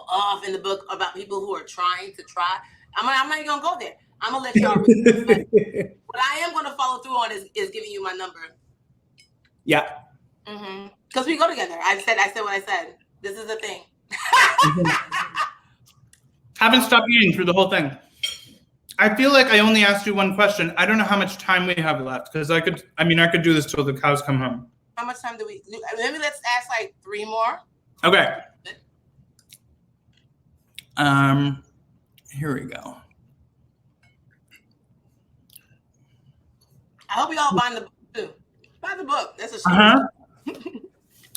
S2: off in the book about people who are trying to try. I'm not even gonna go there. I'm gonna let y'all read. What I am gonna follow through on is giving you my number.
S3: Yeah.
S2: Because we go together. I said what I said. This is the thing.
S3: Haven't stopped eating through the whole thing. I feel like I only asked you one question. I don't know how much time we have left, because I could do this till the cows come home.
S2: How much time do we do? Maybe let's ask like 3 more.
S3: Okay. Here we go.
S2: I hope you all buy the book too. Buy the book. That's a shame.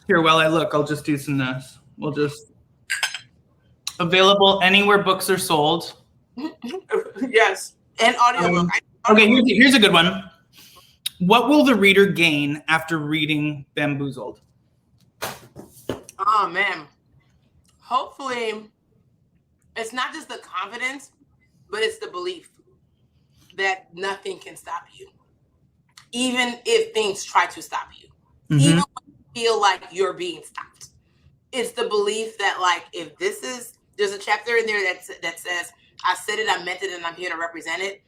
S3: Here, while I look, I'll just do some this. We'll just available anywhere books are sold.
S2: Yes, and audiobook.
S3: Okay, here's a good one. What will the reader gain after reading Bamboozled?
S2: Oh man, hopefully it's not just the confidence, but it's the belief that nothing can stop you, even if things try to stop you, even when you feel like you're being stopped. It's the belief that, like, if there's a chapter in there that says, I said it, I meant it, and I'm here to represent it.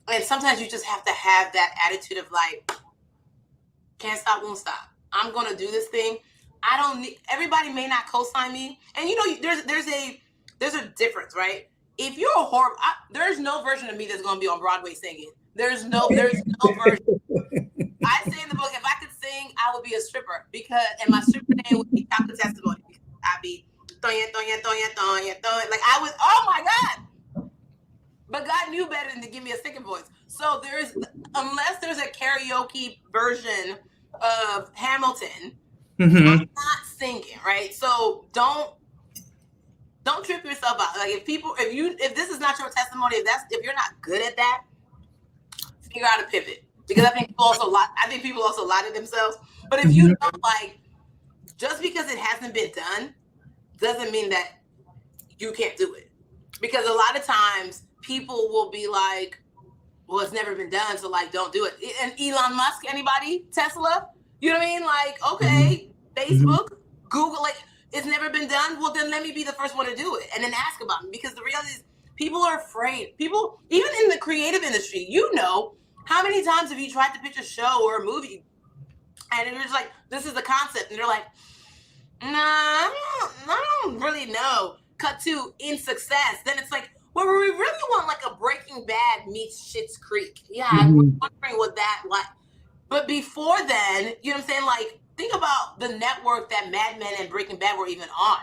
S2: And sometimes you just have to have that attitude of like, can't stop, won't stop. I'm going to do this thing. I don't need, everybody may not co-sign me. And you know, there's a difference, right? If you're a horrible, there's no version of me that's going to be on Broadway singing. There's no version. I say in the book, if I could sing, I would be a stripper, and my stripper name would be Chocolate Testimony. I'd be like I was, oh my God. But God knew better than to give me a second voice. So unless there's a karaoke version of Hamilton, I'm not singing, right? So don't trip yourself out. Like if this is not your testimony, if you're not good at that, figure out a pivot. Because I think people also lie to themselves. But if you know, like, just because it hasn't been done doesn't mean that you can't do it. Because a lot of times people will be like, well, it's never been done, so like, don't do it. And Elon Musk, anybody? Tesla? You know what I mean? Like, okay, Facebook, Google, like, it's never been done. Well, then let me be the first one to do it and then ask about it. Because the reality is people are afraid. People, even in the creative industry, you know, how many times have you tried to pitch a show or a movie and you're just like, this is the concept. And they're like, nah, I don't really know. Cut to in success. Then it's like, well, we really want like a Breaking Bad meets Schitt's Creek. Yeah, I'm wondering what that like. But before then, you know what I'm saying? Like, think about the network that Mad Men and Breaking Bad were even on.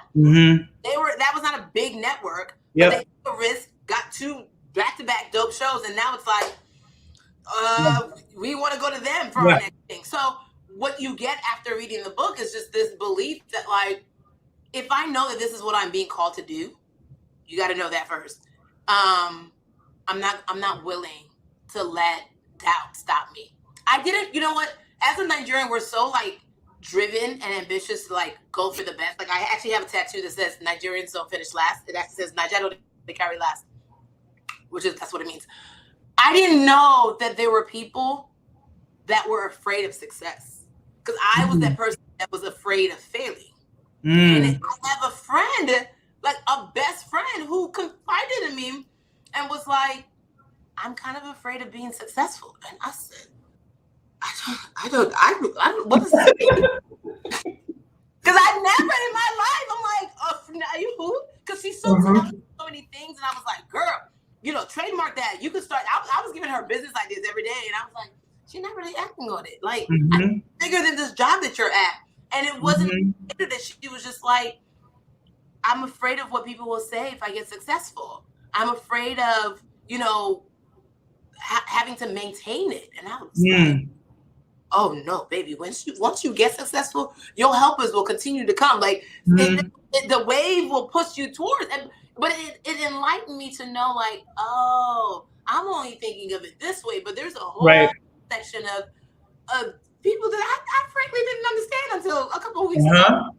S2: That was not a big network. But they took a risk, got 2 back-to-back dope shows, and now it's like, we want to go to them for our next thing. So what you get after reading the book is just this belief that, like, if I know that this is what I'm being called to do, you got to know that first. I'm not willing to let doubt stop me. I didn't, you know what? As a Nigerian, we're so like driven and ambitious to like go for the best. Like I actually have a tattoo that says Nigerians don't finish last. It actually says Nigeria they carry last, that's what it means. I didn't know that there were people that were afraid of success, because I was that person that was afraid of failing. And I have a friend, like a best friend, who confided in me and was like, I'm kind of afraid of being successful. And I said, I don't, what does that mean? Because I never in my life, I'm like, are you who? Because she's so many things. And I was like, girl, you know, trademark that. You could start, I was giving her business ideas every day. And I was like, she's not really acting on it. Like, I'm bigger than this job that you're at. And it wasn't that she was just like, I'm afraid of what people will say if I get successful. I'm afraid of, you know, having to maintain it. And I was like, oh no, baby, once you get successful, your helpers will continue to come. Like the wave will push you towards it. But it enlightened me to know, like, oh, I'm only thinking of it this way, but there's a whole section of people that I frankly didn't understand until a couple of weeks ago.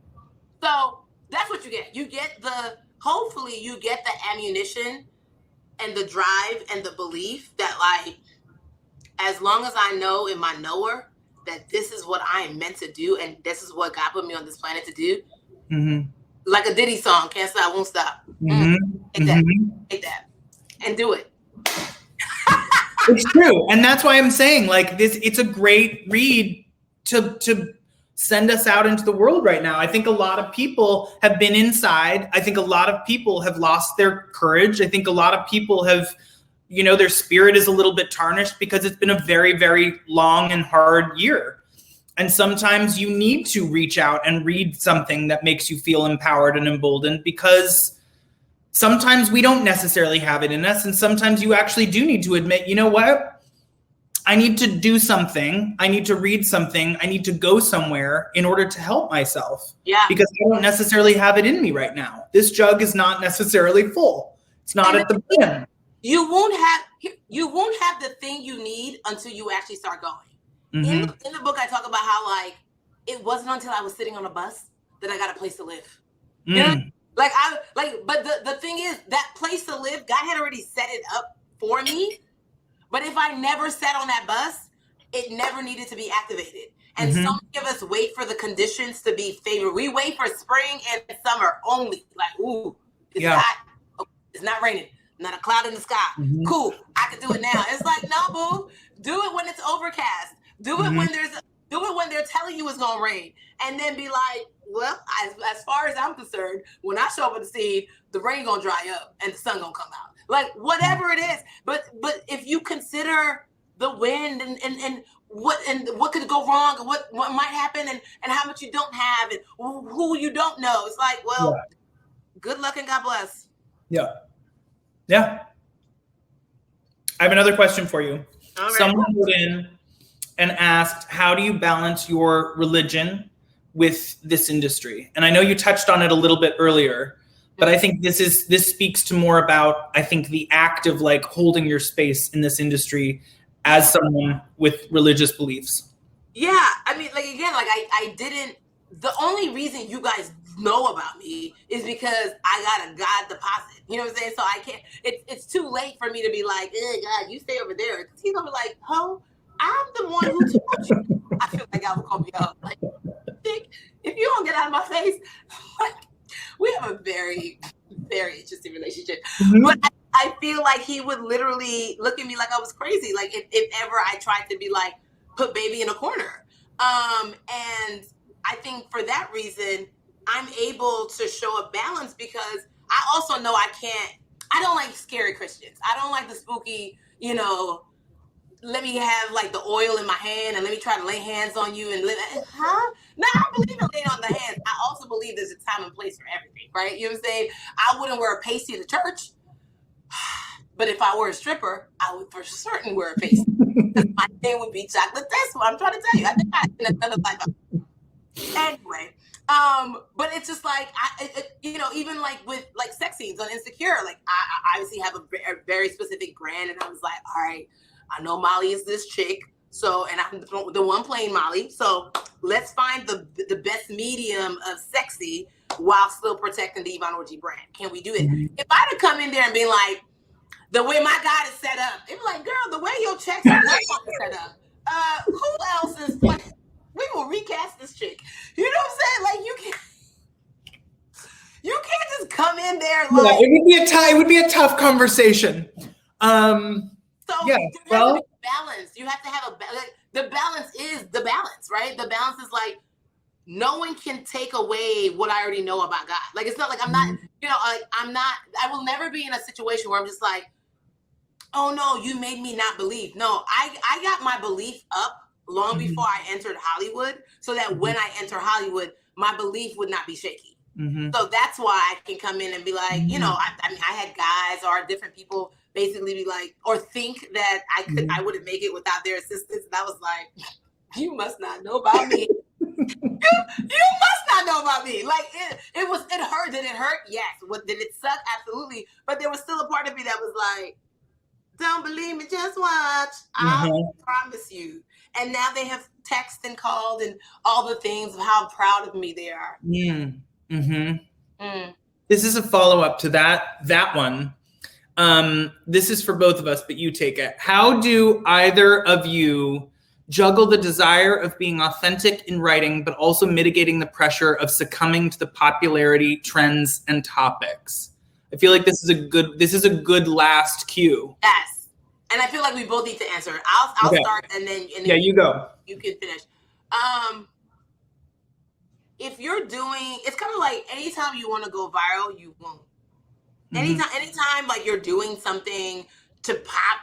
S2: So that's what you get. You get hopefully you get the ammunition and the drive and the belief that, like, as long as I know in my knower that this is what I am meant to do and this is what God put me on this planet to do, like a Diddy song, can't stop, won't stop. Take that, and do it.
S3: It's true. And that's why I'm saying, like, it's a great read to send us out into the world right now. I think a lot of people have been inside. I think a lot of people have lost their courage. I think a lot of people have, you know, their spirit is a little bit tarnished because it's been a very, very long and hard year. And sometimes you need to reach out and read something that makes you feel empowered and emboldened, because sometimes we don't necessarily have it in us. And sometimes you actually do need to admit, you know what? I need to do something. I need to read something. I need to go somewhere in order to help myself.
S2: Yeah.
S3: Because I don't necessarily have it in me right now. This jug is not necessarily full. It's not at the brim.
S2: You won't have the thing you need until you actually start going.
S3: Mm-hmm.
S2: In the book, I talk about how, like, it wasn't until I was sitting on a bus that I got a place to live. You know? But the thing is, that place to live, God had already set it up for me. But if I never sat on that bus, it never needed to be activated. And so many of us wait for the conditions to be favored. We wait for spring and summer only. Like, ooh, it's hot. Oh, it's not raining. Not a cloud in the sky. Cool. I can do it now. It's like, no, boo. Do it when it's overcast. Do it when they're telling you it's gonna rain. And then be like, well, as far as I'm concerned, when I show up at the scene, the rain gonna dry up and the sun gonna come out. Like, whatever it is. But if you consider the wind and what could go wrong and what might happen and how much you don't have and who you don't know, it's like, well, good luck and God bless.
S3: Yeah. Yeah. I have another question for you.
S2: All right.
S3: Someone wrote in and asked, how do you balance your religion with this industry? And I know you touched on it a little bit earlier, but I think this speaks to more about, I think, the act of like holding your space in this industry as someone with religious beliefs.
S2: Yeah. I mean, like, again, like I didn't, the only reason you guys know about me is because I got a God deposit. You know what I'm saying? So I can't, it's too late for me to be like, God, you stay over there. He's gonna be like, oh, I'm the one who told you. I feel like I would call me up. Like, if you don't get out of my face, like, we have a very, very interesting relationship. But I feel like he would literally look at me like I was crazy. Like if ever I tried to be like, put baby in a corner. And I think for that reason, I'm able to show a balance because I also know I don't like scary Christians. I don't like the spooky, let me have like the oil in my hand and let me try to lay hands on you and huh? No, I believe in laying on the hands. I also believe there's a time and place for everything, right? You know what I'm saying? I wouldn't wear a pasty to church, but if I were a stripper, I would for certain wear a pasty. My name would be chocolate. That's what I'm trying to tell you. I think I in another life. Anyway, but it's just like even like with like sex scenes on Insecure, like I obviously have a very specific brand, and I was like, all right, I know Molly is this chick, so and I'm the one playing Molly, so let's find the best medium of sexy while still protecting the Yvonne Orji brand. Can we do it? If I'd have come in there and been like, the way my God is set up, it'd be like, girl, the way your checks are set up, who else is playing? We will recast this chick. You know what I'm saying? Like you can't just come in there like
S3: it would be a tough conversation.
S2: So there has to be balance. You have to have the balance is the balance, right? The balance is like no one can take away what I already know about God. Like it's not like I'm not, I will never be in a situation where I'm just like, oh no, you made me not believe. No, I got my belief up long before I entered Hollywood, so that when I enter Hollywood, my belief would not be shaky. So that's why I can come in and be like, I mean, I had guys or different people basically be like, or think that I wouldn't make it without their assistance. And I was like, you must not know about me. you must not know about me. Like it hurt. Did it hurt? Yes. Did it suck? Absolutely. But there was still a part of me that was like, don't believe me, just watch. I promise you. And now they have texted and called and all the things of how proud of me they are.
S3: This is a follow-up to that one. This is for both of us, but you take it. How do either of you juggle the desire of being authentic in writing, but also mitigating the pressure of succumbing to the popularity, trends, and topics? I feel like this is a good last cue.
S2: Yes. And I feel like we both need to answer. I'll start and then
S3: you go. You
S2: can finish. If you're doing, it's kind of like anytime you want to go viral, you won't. Anytime like you're doing something to pop,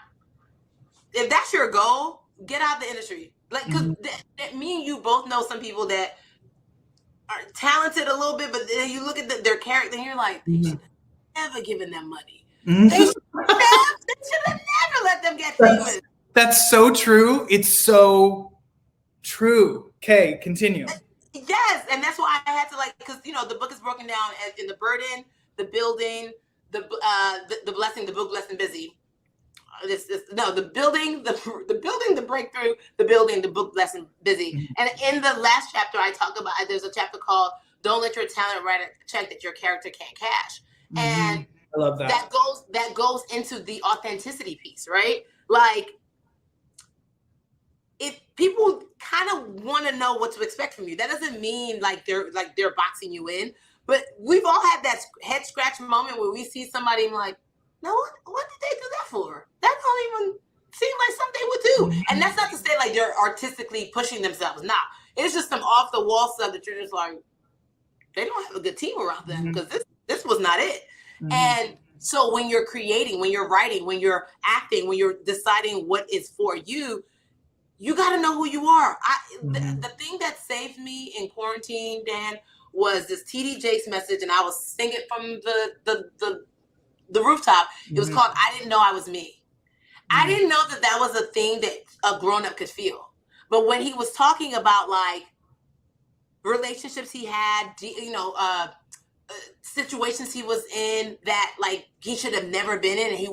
S2: if that's your goal, get out of the industry. Like, because that me and you both know some people that are talented a little bit, but then you look at their character and you're like, they should have never given them money. They should have never let them get famous.
S3: That's so true. It's so true. Okay, continue.
S2: Yes, and that's why I had to, like, because the book is broken down in the burden, the building, the blessing, the book, blessed and busy. The building, the breakthrough, the building, the book, blessed and busy. And in the last chapter, I talk about, there's a chapter called "Don't Let Your Talent Write a Check That Your Character Can't Cash," and
S3: I love that.
S2: That goes into the authenticity piece, right? Like, if people kind of want to know what to expect from you, that doesn't mean like they're boxing you in. But we've all had that head scratch moment where we see somebody and like, no, what did they do that for? That don't even seem like something they would do. And that's not to say like they're artistically pushing themselves. Nah, it's just some off the wall stuff that you're just like, they don't have a good team around them because this was not it. And so when you're creating, when you're writing, when you're acting, when you're deciding what is for you, you got to know who you are. The thing that saved me in quarantine, Dan, was this TD Jakes message, and I was singing from the rooftop. It was called "I Didn't Know I Was Me." I didn't know that was a thing that a grown-up could feel. But when he was talking about like relationships he had, situations he was in that like he should have never been in, and he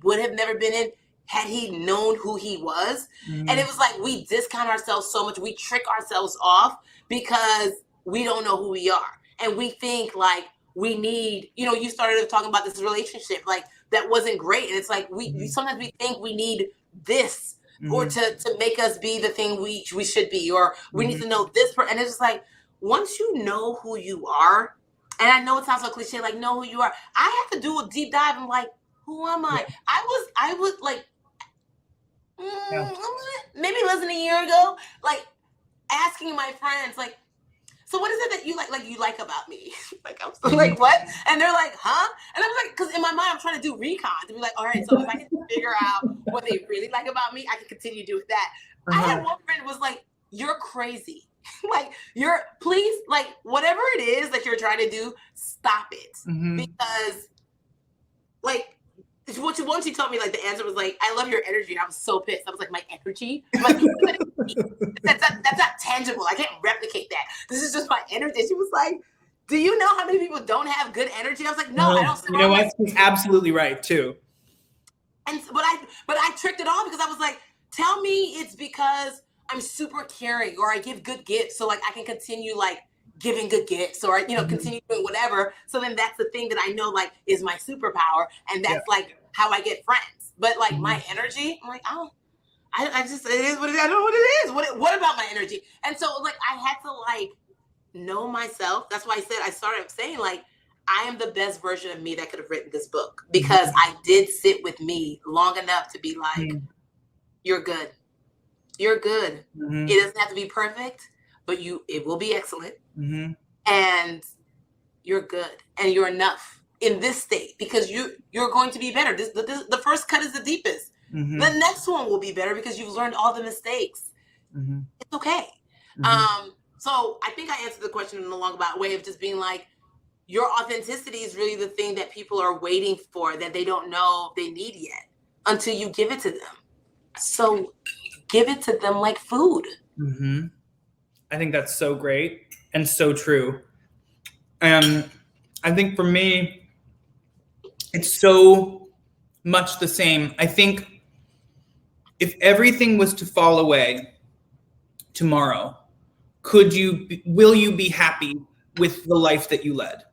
S2: would have never been in had he known who he was. And it was like we discount ourselves so much, we trick ourselves off because we don't know who we are, and we think like we need. You started talking about this relationship like that wasn't great, and it's like we sometimes we think we need this or to make us be the thing we should be, or we need to know this and it's just like once you know who you are. And I know it sounds so cliche, like know who you are. I have to do a deep dive and like, who am I? I was like, maybe less than a year ago, like asking my friends, like, so what is it that you like about me? Like, I'm still like, what? And they're like, huh? And I'm like, because in my mind, I'm trying to do recon to be like, all right, so if I can figure out what they really like about me, I can continue to do that. I had one friend who was like, you're crazy. Like, please, like, whatever it is that you're trying to do, stop it. Because, like, once she told me, like, the answer was, like, I love your energy. And I was so pissed. I was like, my energy? Like, that's not tangible. I can't replicate that. This is just my energy. She was like, do you know how many people don't have good energy? I was like, no, I don't.
S3: You know what? She's absolutely right, too.
S2: And but I tricked it off because I was like, tell me it's because I'm super caring or I give good gifts. So like I can continue like giving good gifts or, continue doing whatever. So then that's the thing that I know like is my superpower. And that's like how I get friends. But like my energy, I'm like, I just, it is what it is. I don't know what it is. What about my energy? And so like, I had to like know myself. That's why I started saying like, I am the best version of me that could have written this book because I did sit with me long enough to be like, you're good. You're good. It doesn't have to be perfect, but it will be excellent. And you're good. And you're enough in this state because you're going to be better. The first cut is the deepest. The next one will be better because you've learned all the mistakes. It's okay. So I think I answered the question in a long way of just being like, your authenticity is really the thing that people are waiting for that they don't know they need yet until you give it to them. So give it to them like food.
S3: I think that's so great and so true. And I think for me, it's so much the same. I think if everything was to fall away tomorrow, will you be happy with the life that you led?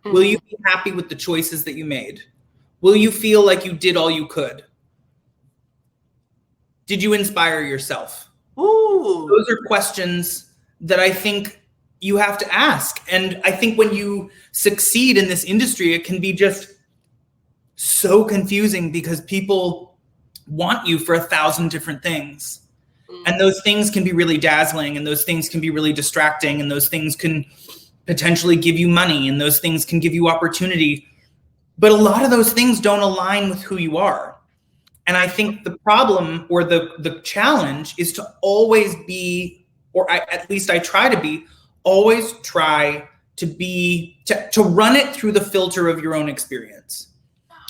S3: Will you be happy with the choices that you made? Will you feel like you did all you could? Did you inspire yourself?
S2: Ooh.
S3: Those are questions that I think you have to ask. And I think when you succeed in this industry, it can be just so confusing because people want you for 1,000 different things. And those things can be really dazzling, and those things can be really distracting, and those things can potentially give you money, and those things can give you opportunity. But a lot of those things don't align with who you are. And I think the problem or the challenge is to always be, at least I try to be, always try to run it through the filter of your own experience.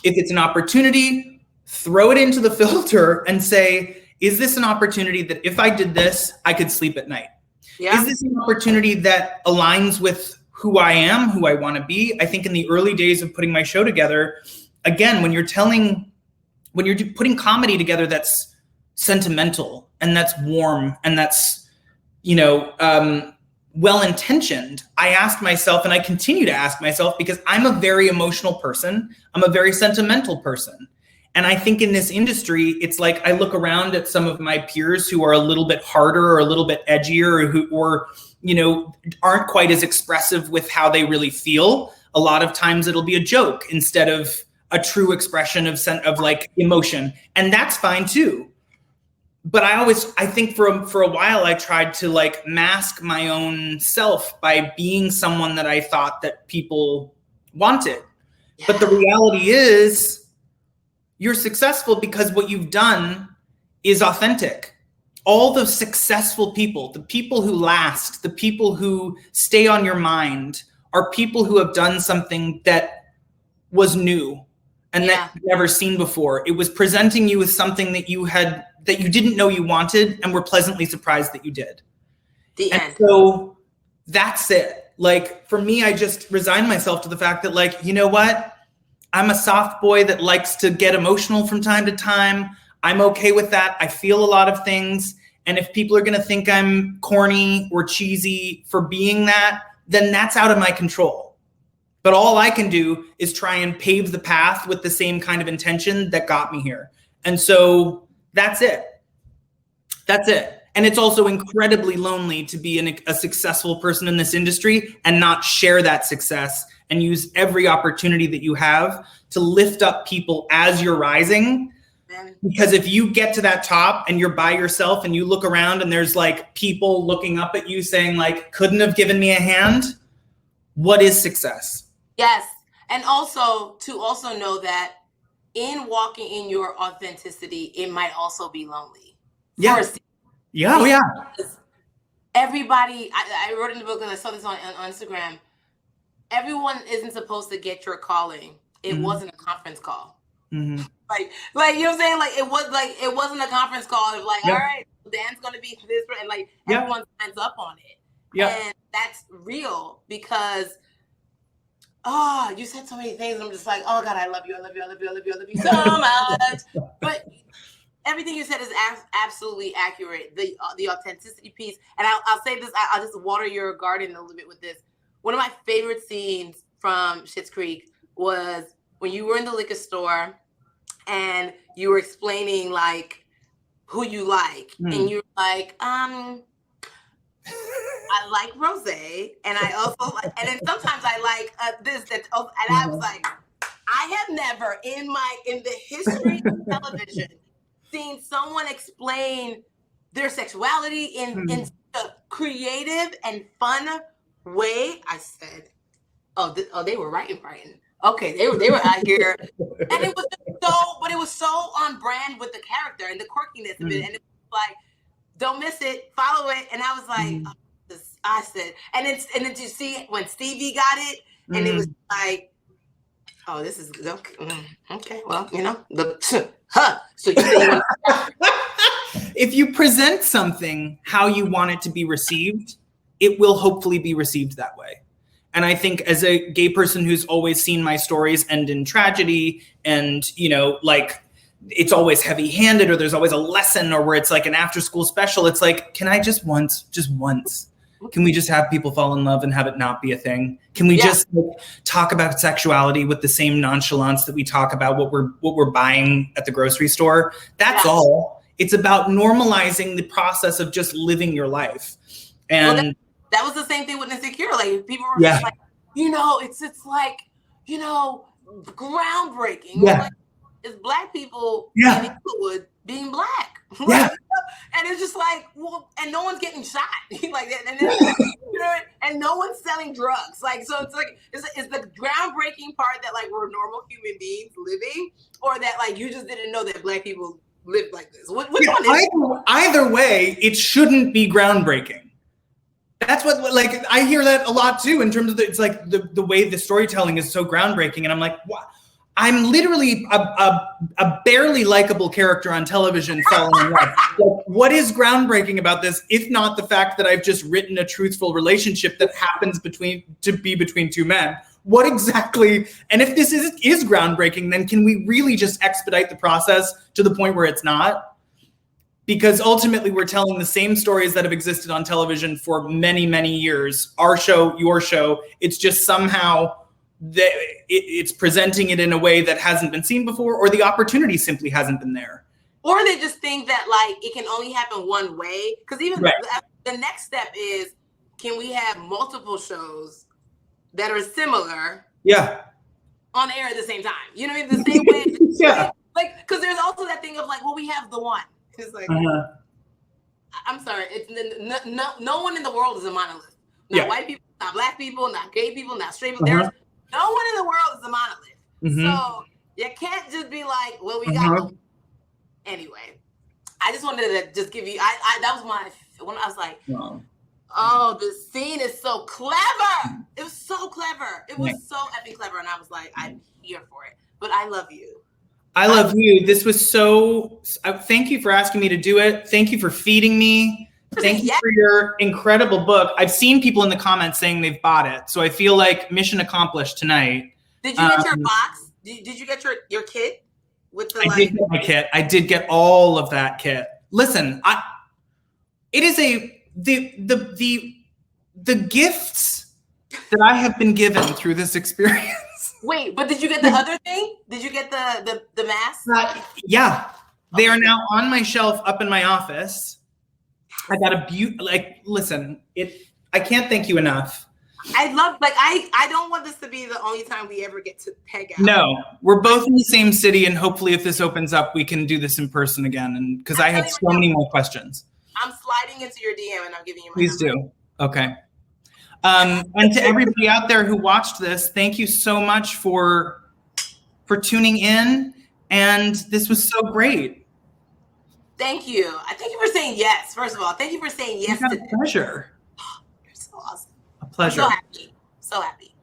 S3: If it's an opportunity, throw it into the filter and say, is this an opportunity that if I did this, I could sleep at night? Yeah. Is this an opportunity that aligns with who I am, who I want to be? I think in the early days of putting my show together, again, when you're putting comedy together that's sentimental and that's warm and that's, well-intentioned, I asked myself, and I continue to ask myself, because I'm a very emotional person, I'm a very sentimental person. And I think in this industry, it's like I look around at some of my peers who are a little bit harder or a little bit edgier or aren't quite as expressive with how they really feel. A lot of times it'll be a joke instead of a true expression of like emotion. And that's fine too. But I think for a while I tried to like mask my own self by being someone that I thought that people wanted. Yeah. But the reality is you're successful because what you've done is authentic. All the successful people, the people who last, the people who stay on your mind are people who have done something that was new and that you've never seen before. It was presenting you with something that you didn't know you wanted and were pleasantly surprised that you did. The end. So that's it. Like for me, I just resigned myself to the fact that like, you know what? I'm a soft boy that likes to get emotional from time to time. I'm okay with that. I feel a lot of things. And if people are going to think I'm corny or cheesy for being that, then that's out of my control. But all I can do is try and pave the path with the same kind of intention that got me here. And so that's it. That's it. And it's also incredibly lonely to be a successful person in this industry and not share that success and use every opportunity that you have to lift up people as you're rising. Because if you get to that top and you're by yourself and you look around and there's like people looking up at you saying like, couldn't have given me a hand, what is success?
S2: Yes. And also to also know that in walking in your authenticity, it might also be lonely.
S3: Yeah. Yeah.
S2: Everybody, I wrote in the book and I saw this on Instagram. Everyone isn't supposed to get your calling. It wasn't a conference call.
S3: Mm-hmm.
S2: Like you know what I'm saying? Like it wasn't a conference call of like, all right, Dan's gonna be this, and like everyone signs up on it. Yeah. And that's real because you said so many things. And I'm just like, oh God, I love you so much. But everything you said is absolutely accurate. The authenticity piece, and I'll say this. I'll just water your garden a little bit with this. One of my favorite scenes from Schitt's Creek was when you were in the liquor store and you were explaining like who you like, and you're like, I like rosé, and I also like, and then sometimes I like this, that, and I was like, I have never in the history of television seen someone explain their sexuality in a creative and fun way. I said, they were writing. Okay, they were out here, and it was so on brand with the character and the quirkiness of it, and it was like, don't miss it, follow it, and I was like, I said, and then you see when Stevie got it, and it was like, oh, this is okay. Well, so you say
S3: if you present something how you want it to be received, it will hopefully be received that way. And I think as a gay person who's always seen my stories end in tragedy and, like it's always heavy handed or there's always a lesson or where it's like an after school special. It's like, can I just once, can we just have people fall in love and have it not be a thing? Can we just talk about sexuality with the same nonchalance that we talk about what we're buying at the grocery store? That's all. It's about normalizing the process of just living your life. And
S2: that was the same thing with Insecure. Like people were just like, it's like, groundbreaking.
S3: Yeah.
S2: Like, it's Black people in Hollywood being Black.
S3: Yeah.
S2: And it's just like, well, and no one's getting shot like that, and then, you know, and no one's selling drugs. Like, so it's like, is the groundbreaking part that like we're normal human beings living, or that like you just didn't know that Black people live like this? Which one is it?
S3: Either way, it shouldn't be groundbreaking. That's what, like, I hear that a lot too, in terms of it's like the way the storytelling is so groundbreaking, and I'm like, what? I'm literally a barely likable character on television falling in love. Like, what is groundbreaking about this, if not the fact that I've just written a truthful relationship that happens between two men? What exactly? And if this is groundbreaking, then can we really just expedite the process to the point where it's not? Because ultimately we're telling the same stories that have existed on television for many, many years. Our show, your show, it's just somehow it's presenting it in a way that hasn't been seen before, or the opportunity simply hasn't been there.
S2: Or they just think that like it can only happen one way. Because even the next step is, can we have multiple shows that are similar on air at the same time? You know what I mean? The same way.
S3: Yeah.
S2: Like, because there's also that thing of like, well, we have the one. It's like, I'm sorry, it's no one in the world is a monolith. Not white people, not Black people, not gay people, not straight people. There's no one in the world is a monolith. So you can't just be like, well, we got them. Anyway, I just wanted to just give you, that was when I was like, oh, this scene is so clever. It was so clever. It was so effing clever. And I was like, I'm here for it. But I love you.
S3: I love you. This was so, thank you for asking me to do it. Thank you for feeding me. Thank you for your incredible book. I've seen people in the comments saying they've bought it. So I feel like mission accomplished tonight.
S2: Did you get your box? Did you get your kit? With the,
S3: I did get my kit. I did get all of that kit. Listen, it is the gifts that I have been given through this experience.
S2: Wait, but did you get the other thing? Did you get the mask?
S3: Yeah. They are now on my shelf up in my office. I got listen, I can't thank you enough.
S2: I love, like, I don't want this to be the only time we ever get to peg out.
S3: No, we're both in the same city, and hopefully if this opens up, we can do this in person again. And because I have so many more questions. I'm
S2: sliding into your DM and I'm giving you my
S3: Please
S2: number.
S3: do. Okay. And to everybody out there who watched this, thank you so much for tuning in. And this was so great.
S2: Thank you. Thank you for saying yes. First of all, thank you for saying yes to
S3: a pleasure.
S2: You're so awesome.
S3: A pleasure.
S2: I'm so happy. So happy.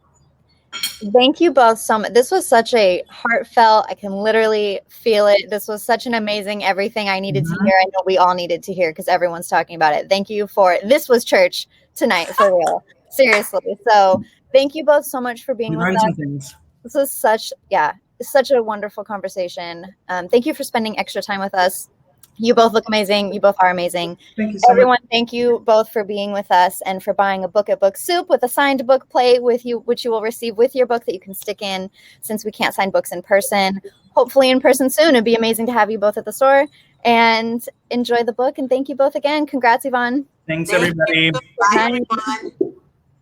S1: Thank you both so much. This was such a heartfelt, I can literally feel it. This was such an amazing everything I needed to hear. I know we all needed to hear because everyone's talking about it. Thank you this was church tonight, for real. Seriously. So thank you both so much for being with us. This was such a wonderful conversation. Thank you for spending extra time with us. You both look amazing. You both are amazing.
S3: Thank you so
S1: Everyone,
S3: much.
S1: Thank you both for being with us and for buying a book at Book Soup with a signed book plate with you, which you will receive with your book that you can stick in since we can't sign books in person. Hopefully in person soon. It'd be amazing to have you both at the store. And enjoy the book. And thank you both again. Congrats, Yvonne.
S3: Thanks, everybody.
S2: Bye, everyone.